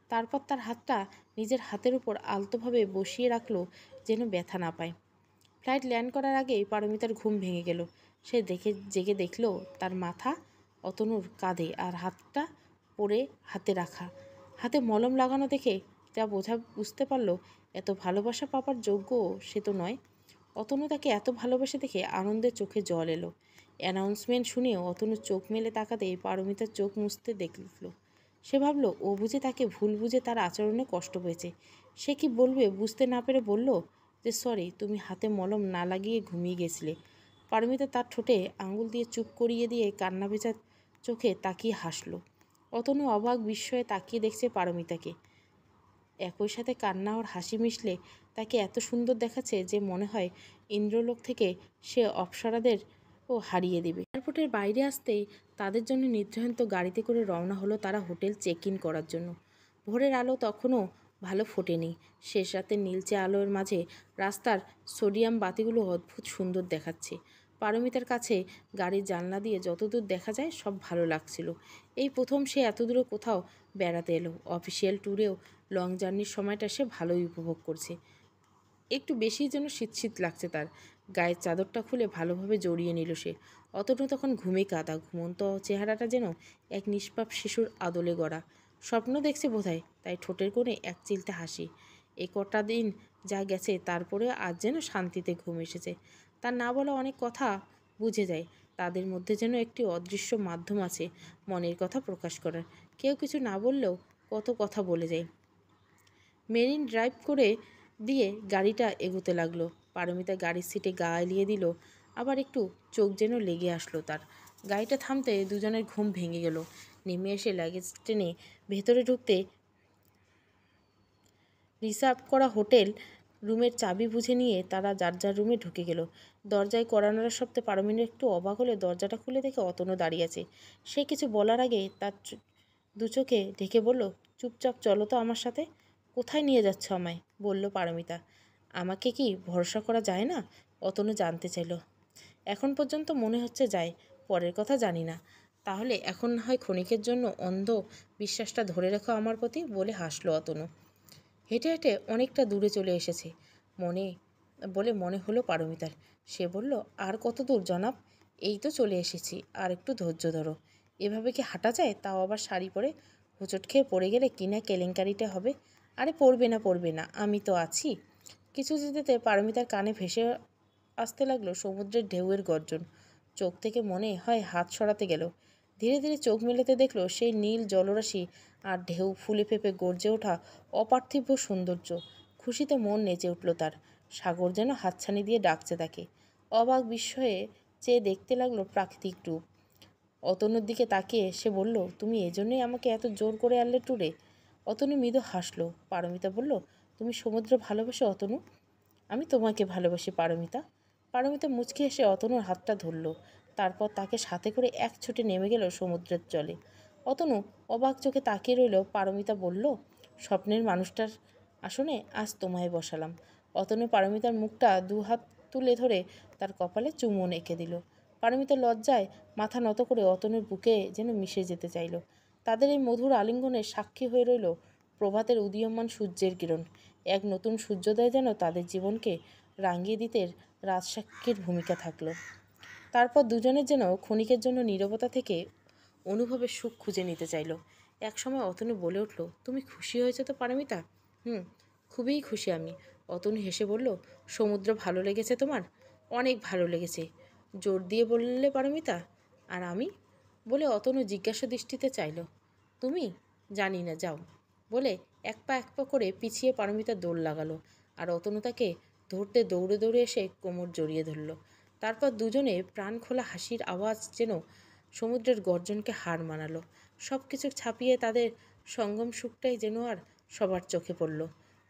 তারপর তার হাতটা নিজের হাতের উপর আলতোভাবে বসিয়ে রাখলো, যেন ব্যথা না পায়। ফ্লাইট ল্যান্ড করার আগেই পারমিতার ঘুম ভেঙে গেল। সে জেগে দেখল তার মাথা অতনুর কাঁধে আর হাতটা পড়ে হাতে রাখা। হাতে মলম লাগানো দেখে যা বুঝতে পারল, এত ভালোবাসা পাবার যোগ্য সে তো নয়। অতনু তাকে এত ভালোবাসে দেখে আনন্দে চোখে জল এলো। অ্যানাউন্সমেন্ট শুনেও অতনু চোখ মেলে তাকাতেই পারমিতার চোখ মুছতে দেখল। সে ভাবল ও বুঝে তাকে ভুল বুঝে তার আচরণে কষ্ট পেয়েছে। সে কি বলবে বুঝতে না পেরে বলল যে, সরি, তুমি হাতে মলম না লাগিয়ে ঘুমিয়ে গেছিলে। পারমিতা তার ঠোঁটে আঙুল দিয়ে চুপ করিয়ে দিয়ে কান্না ভেজা চোখে তাকিয়ে হাসল। অতনু অবাক বিস্ময়ে তাকিয়ে দেখছে পারমিতাকে। একই সাথে কান্না ওর হাসি মিশলে তাকে এত সুন্দর দেখাচ্ছে যে মনে হয় ইন্দ্রলোক থেকে সে অপ্সরাদেরও হারিয়ে দেবে। এয়ারপোর্টের বাইরে আসতেই তাদের জন্য নির্ঝান্ত গাড়িতে করে রওনা হলো তারা হোটেল চেক ইন করার জন্য। ভোরের আলো তখনও ভালো ফোটেনি। শেষ রাতের নীলচে আলোর মাঝে রাস্তার সোডিয়াম বাতিগুলো অদ্ভুত সুন্দর দেখাচ্ছে। পারমিতার কাছে গাড়ির জানলা দিয়ে যতদূর দেখা যায় সব ভালো লাগছিল। এই প্রথম সে এত দূরে কোথাও বেড়াতে এলো। অফিসিয়াল ট্যুরেও লং জার্নির সময়টা সে ভালোই উপভোগ করছে। একটু বেশি যেন শীত শীত লাগছে তার। গায়ের চাদরটা খুলে ভালোভাবে জড়িয়ে নিল সে। অতনু তখন ঘুমে কাঁদা। ঘুমন্ত চেহারাটা যেন এক নিষ্পাপ শিশুর আদলে গড়া। স্বপ্ন দেখছে বোধহয়, তাই ঠোঁটের কোণে এক চিলতে হাসি। এ কটা দিন যা গেছে তারপরে আজ যেন শান্তিতে ঘুম এসেছে। তার না বলা অনেক কথা বুঝে যায়। তাদের মধ্যে যেন একটি অদৃশ্য মাধ্যম আছে মনের কথা প্রকাশ করার। কেউ কিছু না বললেও কত কথা বলে যায়। মেরিন ড্রাইভ করে দিয়ে গাড়িটা এগোতে লাগলো। পারমিতা গাড়ির সিটে গা এলিয়ে দিল। আবার একটু চোখ যেন লেগে আসলো তার। গাড়িটা থামতে দুজনের ঘুম ভেঙে গেল। নেমে এসে লাগেজ টেনে ভেতরে ঢুকতে রিজার্ভ করা হোটেল রুমের চাবি বুঝে নিয়ে তারা যার যার রুমে ঢুকে গেল। দরজায় কড়া নাড়ার শব্দে পারমিতা একটু অবাক হলে দরজাটা খুলে দেখে অতনু দাঁড়িয়ে আছে। সে কিছু বলার আগে তার দু চোখে ঢেকে বলল, চুপচাপ চলো তো আমার সাথে। কোথায় নিয়ে যাচ্ছ আমায়? বলল পারমিতা। আমাকে কি ভরসা করা যায় না? অতনু জানতে চাইল। এখন পর্যন্ত মনে হচ্ছে যায়, পরের কথা জানি না। তাহলে এখন না হয় ক্ষণিকের জন্য অন্ধ বিশ্বাসটা ধরে রেখো আমার প্রতি, বলে হাসলো অতনু। হেঁটে হেঁটে অনেকটা দূরে চলে এসেছে মনে হলো পারমিতার। সে বলল, আর কত দূর জনাব? এই তো চলে এসেছি, আর একটু ধৈর্য ধরো। এভাবে কি হাঁটা যায়, তাও আবার শাড়ি পরে? হোঁচট খেয়ে পড়ে গেলে কিনা কেলেঙ্কারিটা হবে। আরে পড়বে না, আমি তো আছি। কিছু যেতে পারমিতার কানে ভেসে আসতে লাগলো সমুদ্রের ঢেউয়ের গর্জন। চোখ থেকে মনে হয় হাত সরাতে গেল। ধীরে ধীরে চোখ মেলাতে দেখল সেই নীল জলরাশি আর ঢেউ ফুলে ফেঁপে গর্জে ওঠা অপার্থিব সৌন্দর্য। খুশিতে মন নেচে উঠল তার। সাগর যেন হাতছানি দিয়ে ডাকছে তাকে। অবাক বিস্ময়ে চেয়ে দেখতে লাগলো প্রাকৃতিক রূপ। অতনুর দিকে তাকিয়ে সে বলল, তুমি এজন্যই আমাকে এত জোর করে আনলে ট্যুরে? অতনু মৃদু হাসলো। পারমিতা বলল, তুমি সমুদ্র ভালোবাসো অতনু? আমি তোমাকে ভালোবাসি পারমিতা। পারমিতা মুচকি হেসে অতনুর হাতটা ধরল। তারপর তাকে সাথে করে এক ছুটে নেমে গেল সমুদ্রের জলে। অতনু অবাক চোখে তাকিয়ে রইল। পারমিতা বলল, স্বপ্নের মানুষটার আসনে আজ তোমায় বসালাম। অতনু পারমিতার মুখটা দু হাত তুলে ধরে তার কপালে চুমু এঁকে দিল। পারমিতা লজ্জায় মাথা নত করে অতনুর বুকে যেন মিশে যেতে চাইল। তাদের এই মধুর আলিঙ্গনের সাক্ষী হয়ে রইল প্রভাতের উদীয়মান সূর্যের কিরণ। এক নতুন সূর্যোদয় যেন তাদের জীবনকে রাঙিয়ে দিতে রাজসাক্ষীর ভূমিকা থাকলো। তারপর দুজনের যেন ক্ষণিকের জন্য নীরবতা থেকে অনুভবের সুখ খুঁজে নিতে চাইল। একসময় অতনু বলে উঠল, তুমি খুশি হয়েছে তো পারমিতা? খুবই খুশি আমি। অতনু হেসে বলল, সমুদ্র ভালো লেগেছে তোমার? অনেক ভালো লেগেছে, জোর দিয়ে বললে পারমিতা। আর আমি? বলে অতনু জিজ্ঞাসা দৃষ্টিতে চাইল। তুমি? জানি না, যাও। বলে এক পা করে পিছিয়ে পারমিতা দৌড় লাগালো। আর অতনু তাকে ধরতে দৌড়ে দৌড়ে এসে কোমর জড়িয়ে ধরল। তারপর দুজনে প্রাণ খোলা হাসির আওয়াজ যেন সমুদ্রের গর্জনকে হার মানালো। সব কিছু ছাপিয়ে তাদের সঙ্গম সুখটাই যেন আর সবার চোখে পড়ল।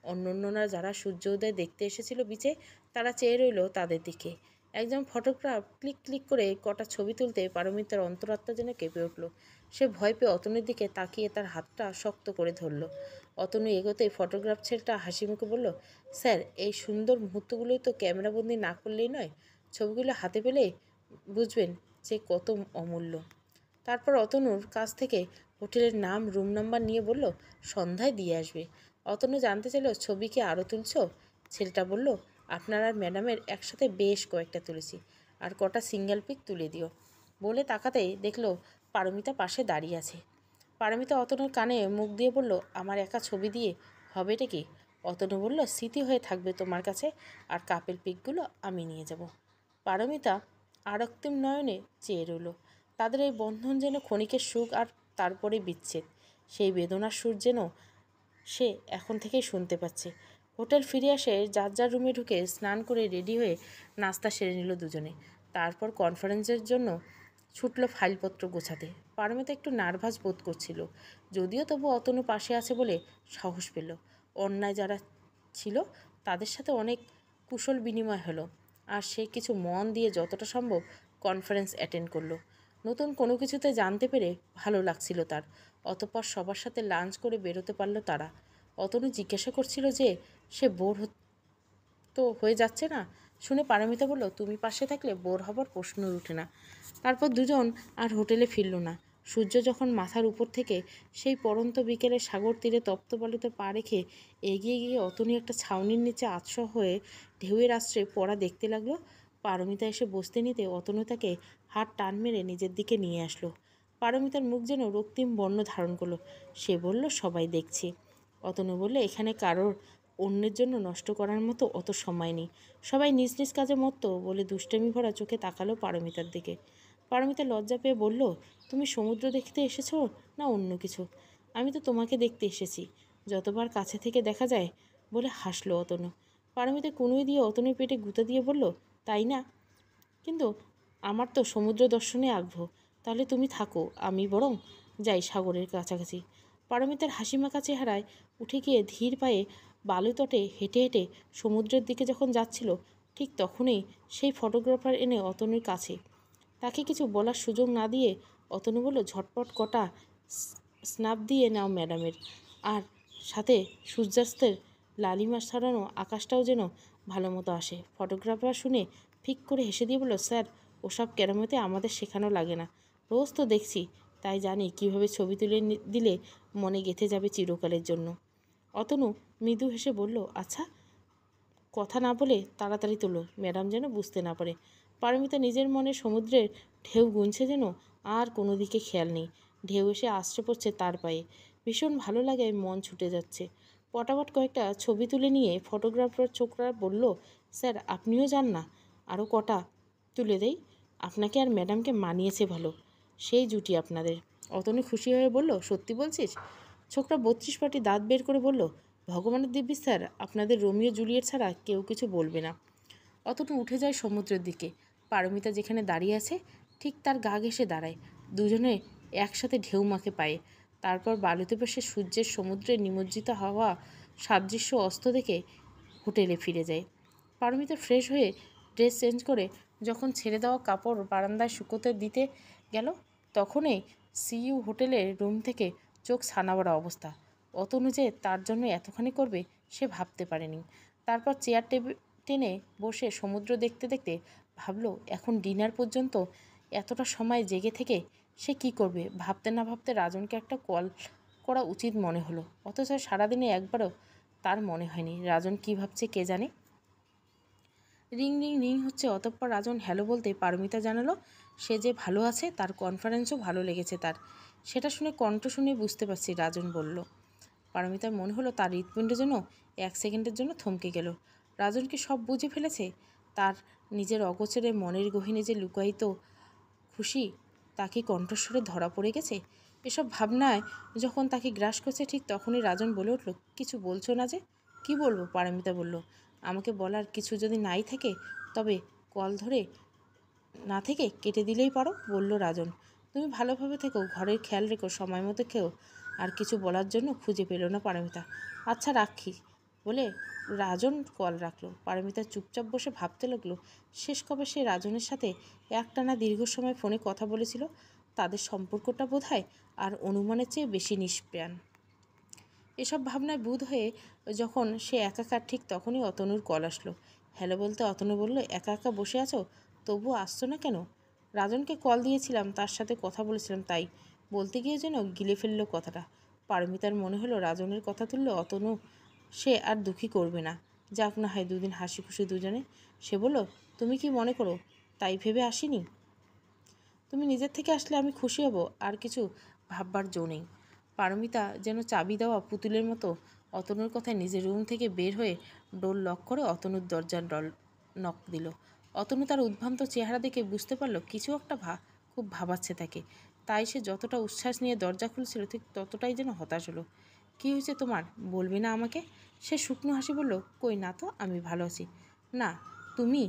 অন্যান্যরা যারা সূর্যোদয় দেখতে এসেছিল বিচে, তারা চেয়ে রইল তাদের দিকে। একজন ফটোগ্রাফ ক্লিক ক্লিক করে কটা ছবি তুলতে পারমিতার অন্তরাত্মা যেন কেঁপে উঠল। সে ভয় পেয়ে অতনুর দিকে তাকিয়ে তার হাতটা শক্ত করে ধরল। অতনু এগোতেই ফটোগ্রাফ ছেলেটা হাসি মুখে বলল, স্যার, এই সুন্দর মুহূর্তগুলোই তো ক্যামেরাবন্দি না করলেই নয়। ছবিগুলো হাতে পেলে বুঝবেন যে কত অমূল্য। তারপর অতনুর কাছ থেকে হোটেলের নাম, রুম নাম্বার নিয়ে বলল, সন্ধ্যায় দিয়ে আসবে। অতনু জানতে চাইল, ছবি কি আরও তুলছ? ছেলেটা বলল, আপনার আর ম্যাডামের একসাথে বেশ কয়েকটা তুলেছি, আর কটা সিঙ্গেল পিক তুলে দিও। বলে তাকাতেই দেখলো পারমিতা পাশে দাঁড়িয়ে আছে। পারমিতা অতনুর কানে মুখ দিয়ে বলল, আমার একা ছবি দিয়ে হবেটা কি? অতনু বলল, স্মৃতি হয়ে থাকবে তোমার কাছে, আর কাপের পিকগুলো আমি নিয়ে যাব। পারমিতা আরক্তিম নয়নে চেয়ে রইল। তাদের এই বন্ধন যেন ক্ষণিকের সুখ, আর তারপরে বিচ্ছেদ। সেই বেদনার সুর যেন সে এখন থেকেই শুনতে পাচ্ছে। হোটেল ফিরে আসে, যার যার রুমে ঢুকে স্নান করে রেডি হয়ে নাস্তা সেরে নিল দুজনে। তারপর কনফারেন্সের জন্য ছুটল ফাইলপত্র গোছাতে। পারমিতা একটু নার্ভাস বোধ করছিল, যদিও তবু অতনু পাশে আছে বলে সাহস পেল। অন্যায় যারা ছিল তাদের সাথে অনেক কুশল বিনিময় হলো, আর সে কিছু মন দিয়ে যতটা সম্ভব কনফারেন্স অ্যাটেন্ড করলো। নতুন কোনো কিছুতে জানতে পেরে ভালো লাগছিল তার। অতঃপর সবার সাথে লাঞ্চ করে বেরোতে পারল তারা। অতনু জিজ্ঞাসা করছিল যে সে বোর তো হয়ে যাচ্ছে না। শুনে পারমিতা বলল, তুমি পাশে থাকলে বোর হবার প্রশ্ন ওঠে না। তারপর দুজন আর হোটেলে ফিরল না। সূর্য যখন মাথার উপর থেকে সেই পড়ন্ত বিকেলে সাগর তীরে তপ্ত বালুতে পা রেখে এগিয়ে গিয়ে অতনু একটা ছাউনির নিচে আতশোয়া হয়ে ঢেউয়ের আশ্রয়ে পড়া দেখতে লাগলো, পারমিতা এসে বসতে নিতে অতনু তাকে হাত টান মেরে নিজের দিকে নিয়ে আসলো। পারমিতার মুখ যেন রক্তিম বর্ণ ধারণ করলো। সে বলল, সবাই দেখছে। অতনু বললে, এখানে কারোর অন্যের জন্য নষ্ট করার মতো অত সময় নেই, সবাই নিজ নিজ কাজে মত্ত, বলে দুষ্টামি ভরা চোখে তাকালো পারমিতার দিকে। পারমিতা লজ্জা পেয়ে বলল, তুমি সমুদ্র দেখতে এসেছো না অন্য কিছু? আমি তো তোমাকে দেখতে এসেছি, যতবার কাছে থেকে দেখা যায়, বলে হাসলো অতনু। পারমিতা কনুই দিয়ে অতনুর পেটে গুঁতা দিয়ে বলল, তাই না? কিন্তু আমার তো সমুদ্র দর্শনে আগ্রহ, তাহলে তুমি থাকো, আমি বরং যাই সাগরের কাছাকাছি। পারমিতার হাসিমাখা চেহারায় উঠে গিয়ে ধীর পায়ে বালুতটে হেঁটে হেঁটে সমুদ্রের দিকে যখন যাচ্ছিল, ঠিক তখনই সেই ফটোগ্রাফার এনে অতনুর কাছে। তাকে কিছু বলার সুযোগ না দিয়ে অতনু বলল, ঝটপট কটা স্ন্যাপ দিয়ে নাও ম্যাডামের, আর সাথে সূর্যাস্তের লালিমা ছড়ানো আকাশটাও যেন ভালো মতো আসে। ফটোগ্রাফার শুনে ফিক করে হেসে দিয়ে বলল, স্যার, ওসব কেরামতে আমাদের শেখানো লাগে না, রোজ তো দেখছি, তাই জানি কিভাবে ছবি তুলে দিলে মনে গেঁথে যাবে চিরকালের জন্য। অতনু মৃদু হেসে বলল, আচ্ছা, কথা না বলে তাড়াতাড়ি তোলো, ম্যাডাম যেন বুঝতে না পারে। পারমিতা নিজের মনে সমুদ্রের ঢেউ গুনছে, যেন আর কোনো দিকে খেয়াল নেই। ঢেউ এসে আছড়ে পড়ছে তার পায়ে। ভীষণ ভালো লাগায় মন ছুটে যাচ্ছে। পটাপট কয়েকটা ছবি তুলে নিয়ে ফটোগ্রাফার ছোকরা বলল, স্যার, আপনিও যান না, আরও কটা তুলে দেই, আপনাকে আর ম্যাডামকে মানিয়েছে ভালো, সেই জুটি আপনাদের। অতনু খুশি হয়ে বলল, সত্যি বলছিস? ছোকরা 32 পাটি দাঁত বের করে বলল, ভগবানের দিব্যি স্যার, আপনাদের রোমিও জুলিয়েট ছাড়া কেউ কিছু বলবে না। অতটু উঠে যায় সমুদ্রের দিকে। পারমিতা যেখানে দাঁড়িয়ে আছে ঠিক তার গা ঘেঁষে দাঁড়ায়। দুজনে একসাথে ঢেউ মাখে পায়ে। তারপর বালুতে বসে সূর্যের সমুদ্রে নিমজ্জিত হওয়া সাদৃশ্য অস্ত দেখে হোটেলে ফিরে যায়। পারমিতা ফ্রেশ হয়ে ড্রেস চেঞ্জ করে যখন ছেড়ে দেওয়া কাপড় বারান্দায় শুকোতে দিতে গেল, তখনই সিইউ হোটেলের রুম থেকে চোখ ছানাবড়া অবস্থা। অতনু যে তার জন্য এতখানি করবে সে ভাবতে পারেনি। তারপর চেয়ার টেনে বসে সমুদ্র দেখতে দেখতে ভাবলো, এখন ডিনার পর্যন্ত এতটা সময় জেগে থেকে সে কি করবে। ভাবতে না ভাবতে রাজনকে একটা কল করা উচিত মনে হলো, অথচ সারাদিনে একবারও তার মনে হয়নি রাজন কী ভাবছে কে জানে। রিং রিং রিং হচ্ছে। অতঃপর রাজন হ্যালো বলতে পারমিতা জানালো সে যে ভালো আছে, তার কনফারেন্সও ভালো লেগেছে তার। সেটা শুনে কণ্ঠ শুনে বুঝতে পারছি রাজন বলল। পারমিতার মনে হলো তার হৃৎপিণ্ড যেন 1 সেকেন্ডের জন্য থমকে গেল। রাজন কি সব বুঝে ফেলেছে? তার নিজের অগোচরে মনের গহীনে যে লুকায়িত খুশি তা কি কণ্ঠস্বরে ধরা পড়ে গেছে? এসব ভাবনায় যখন তাকে গ্রাস করছে, ঠিক তখনই রাজন বলে উঠল, কিছু বলছো না যে? কি বলবো? পারমিতা বলল, আমাকে বলার কিছু যদি নাই থাকে তবে কল ধরে না থেকে কেটে দিলেই পারো, বলল রাজন। তুমি ভালোভাবে থেকো, ঘরের খেয়াল রেখো, সময় মতো খেও। আর কিছু বলার জন্য খুঁজে পেল না পারমিতা। আচ্ছা, রাখি, বলে রাজন কল রাখলো। পারমিতা চুপচাপ বসে ভাবতে লাগলো শেষ কবে সে রাজনের সাথে একটানা দীর্ঘ সময় ফোনে কথা বলেছিল। তাদের সম্পর্কটা বোধহয় আর অনুমানের চেয়ে বেশি নিষ্প্রাণ। এসব ভাবনায় বুঁদ হয়ে যখন সে একাকার, ঠিক তখনই অতনুর কল আসলো। হ্যালো বলতে অতনু বলল, একা একা বসে আছো, তবুও আসছো না কেন? রাজনকে কল দিয়েছিলাম, তার সাথে কথা বলেছিলাম, তাই। বলতে গিয়ে যেন গিলে ফেললো কথাটা। পারমিতার মনে হলো রাজনের কথা তুললে অতনু সে আর দুঃখী করবে না, যাক না হয় দুদিন হাসি খুশি দুজনে। সে বলল, তুমি কি মনে করো তাই ভেবে আসিনি? তুমি নিজের থেকে আসলে আমি খুশি হব, আর কিছু ভাববার জো নেই। পারমিতা যেন চাবি দেওয়া পুতুলের মতো অতনুর কথায় নিজের রুম থেকে বের হয়ে ডোর লক করে অতনুর দরজার নক দিল। অতনু তার উদ্ভ্রান্ত চেহারা দেখে বুঝতে পারল কিছু একটা খুব ভাবাচ্ছে তাকে। তাই সে যতটা উচ্ছ্বাস নিয়ে দরজা খুলছিল ঠিক ততটাই যেন হতাশ হলো। কী হয়েছে তোমার, বলবে না আমাকে? সে শুকনো হাসি বলল, কই না তো, আমি ভালো আছি। না, তুমি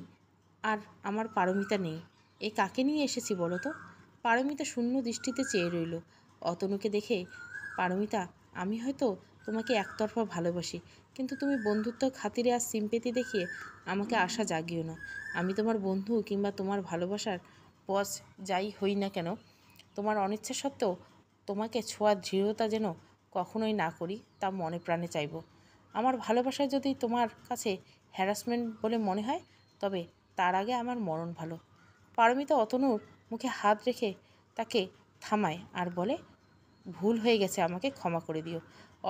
আর আমার পারমিতা নেই। এ কাকে নিয়ে এসেছি বলো তো? পারমিতা শূন্য দৃষ্টিতে চেয়ে রইল অতনুকে দেখে। পারমিতা, আমি হয়তো তোমাকে একতরফা ভালোবাসি, কিন্তু তুমি বন্ধুত্ব খাতিরে আর সিম্পেতি দেখিয়ে আমাকে আশা জাগিও না। আমি তোমার বন্ধু কিংবা তোমার ভালোবাসার বস যাই হই না কেন, তোমার অনিচ্ছা সত্ত্বেও তোমাকে ছোঁয়ার দৃঢ়তা যেন কখনোই না করি, তা মনে প্রাণে চাইব। আমার ভালোবাসায় যদি তোমার কাছে হ্যারাসমেন্ট বলে মনে হয়, তবে তার আগে আমার মরণ ভালো। পারমিতা অতনুর মুখে হাত রেখে তাকে থামায় আর বলে, ভুল হয়ে গেছে, আমাকে ক্ষমা করে দিও।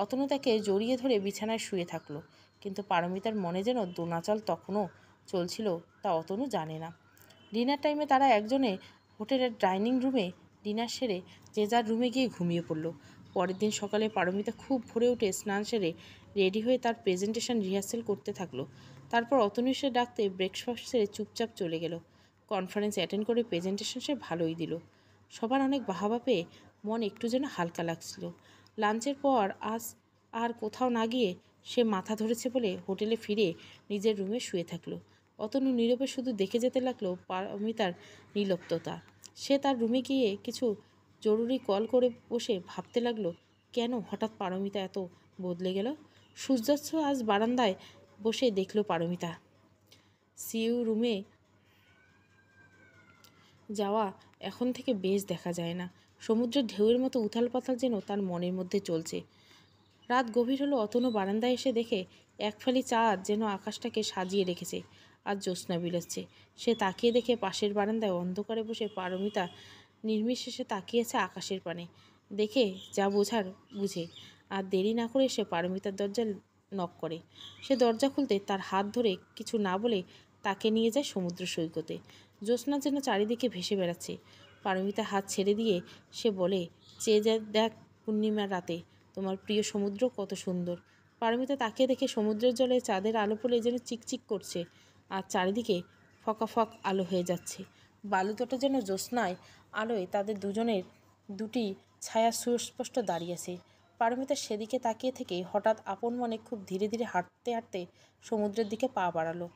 অতনু তাকে জড়িয়ে ধরে বিছানায় শুয়ে থাকলো, কিন্তু পারমিতার মনে যেন দোনাচল তখনও চলছিল, তা অতনু জানে না। ডিনার টাইমে তারা একজনে হোটেলের ডাইনিং রুমে ডিনার সেরে যে যার রুমে গিয়ে ঘুমিয়ে পড়ল। পরের দিন সকালে পারমিতা খুব ভোরে উঠে স্নান সেরে রেডি হয়ে তার প্রেজেন্টেশন রিহার্সেল করতে থাকলো। তারপর অতনু সে ডাকতে ব্রেকফাস্ট সেরে চুপচাপ চলে গেল। কনফারেন্স অ্যাটেন্ড করে প্রেজেন্টেশন সে ভালোই দিল। সবার অনেক বাহাবা পেয়ে মন একটু যেন হালকা লাগছিল। লাঞ্চের পর আজ আর কোথাও না গিয়ে সে মাথা ধরেছে বলে হোটেলে ফিরে নিজের রুমে শুয়ে থাকলো। অতনু নীরবে শুধু দেখে যেতে লাগলো পারমিতার নির্লিপ্ততা। সে তার রুমে গিয়ে কিছু জরুরি কল করে বসে ভাবতে লাগলো, কেন হঠাৎ পারমিতা এত বদলে গেল। সূর্যাস্ত আজ বারান্দায় বসে দেখল পারমিতা। সিইউ রুমে যাওয়া এখন থেকে বেশ দেখা যায় না। সমুদ্রের ঢেউয়ের মতো উথাল পাথাল যেন তার মনের মধ্যে চলছে। রাত গভীর হলো, অতনু বারান্দায় এসে দেখে এক ফালি চাঁদ যেন আকাশটাকে সাজিয়ে রেখেছে। আর জ্যোৎস্না বিলাচ্ছে। সে তাকিয়ে দেখে পাশের বারান্দায় অন্ধকারে বসে পারমিতা নির্বিশেষে তাকিয়েছে আকাশের পানে। দেখে যা বোঝার বুঝে। আর দেরি না করে সে পারমিতার দরজা নক করে। সে দরজা খুলতে তার হাত ধরে কিছু না বলে তাকে নিয়ে যায় সমুদ্র সৈকতে। জ্যোৎস্না যেন চারিদিকে ভেসে বেড়াচ্ছে। পারমিতা হাত ছেড়ে দিয়ে সে বলে, চেয়ে যা দেখ পূর্ণিমার রাতে তোমার প্রিয় সমুদ্র কত সুন্দর। পারমিতা তাকিয়ে দেখে সমুদ্রের জলে চাঁদের আলো পড়ে যেন চিকচিক করছে, আর চারিদিকে ফকাফক আলো হয়ে যাচ্ছে। বালুতটা যেন জ্যোৎস্নায় আলোয় তাদের দুজনের দুটি ছায়া সুস্পষ্ট দাঁড়িয়েছে। পারমিতা সেদিকে তাকিয়ে থেকে হঠাৎ আপন মনে খুব ধীরে ধীরে হাঁটতে হাঁটতে সমুদ্রের দিকে পা বাড়ালো।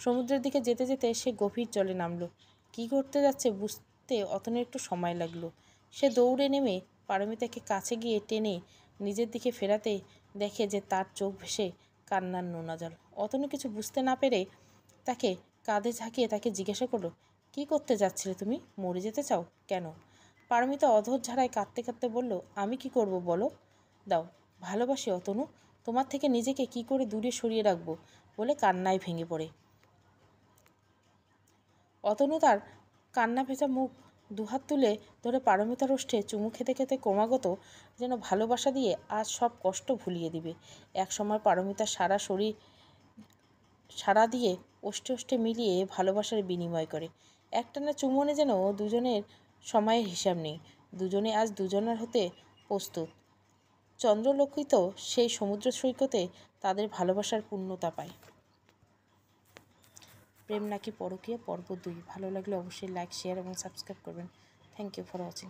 সমুদ্রের দিকে যেতে যেতে সে গভীর জলে নামলো। কী করতে যাচ্ছে বুঝতে অতনের একটু সময় লাগলো। সে দৌড়ে নেমে পারমিতাকে কাছে গিয়ে টেনে নিজের দিকে ফেরাতে দেখে যে তার চোখ ভেসে কান্নার নোনা জল। অতনু কিছু বুঝতে না পেরে তাকে কাঁধে ঝাঁকিয়ে তাকে জিজ্ঞাসা করলো, কী করতে যাচ্ছিলে তুমি? মরে যেতে চাও? কেন? পারমিতা অধৈর্য ঝাড়ায় কাঁদতে কাঁদতে বলল, আমি কি করব বলো? দাও, ভালোবাসি অতনু, তোমার থেকে নিজেকে কি করে দূরে সরিয়ে রাখবো, বলে কান্নায় ভেঙে পড়ে। অতনু তার কান্না ভেজা মুখ দুহাত তুলে ধরে পারমিতার ওষ্ঠে চুমু খেতে খেতে ক্রমাগত যেন ভালোবাসা দিয়ে আজ সব কষ্ট ভুলিয়ে দিবে। একসময় পারমিতার সারা শরীর সাড়া দিয়ে ওষ্ঠে ওষ্ঠে মিলিয়ে ভালোবাসার বিনিময় করে। একটানা চুমনে যেন দুজনের সময়ের হিসাব নেই। দুজনে আজ দুজনের হতে প্রস্তুত। চন্দ্রলোকিত সেই সমুদ্র সৈকতে তাদের ভালোবাসার পূর্ণতা পায়। প্রেম নাকি পরকীয়া পর্ব 2। ভালো লাগলে অবশ্যই লাইক, শেয়ার এবং সাবস্ক্রাইব করবেন। Thank you for watching.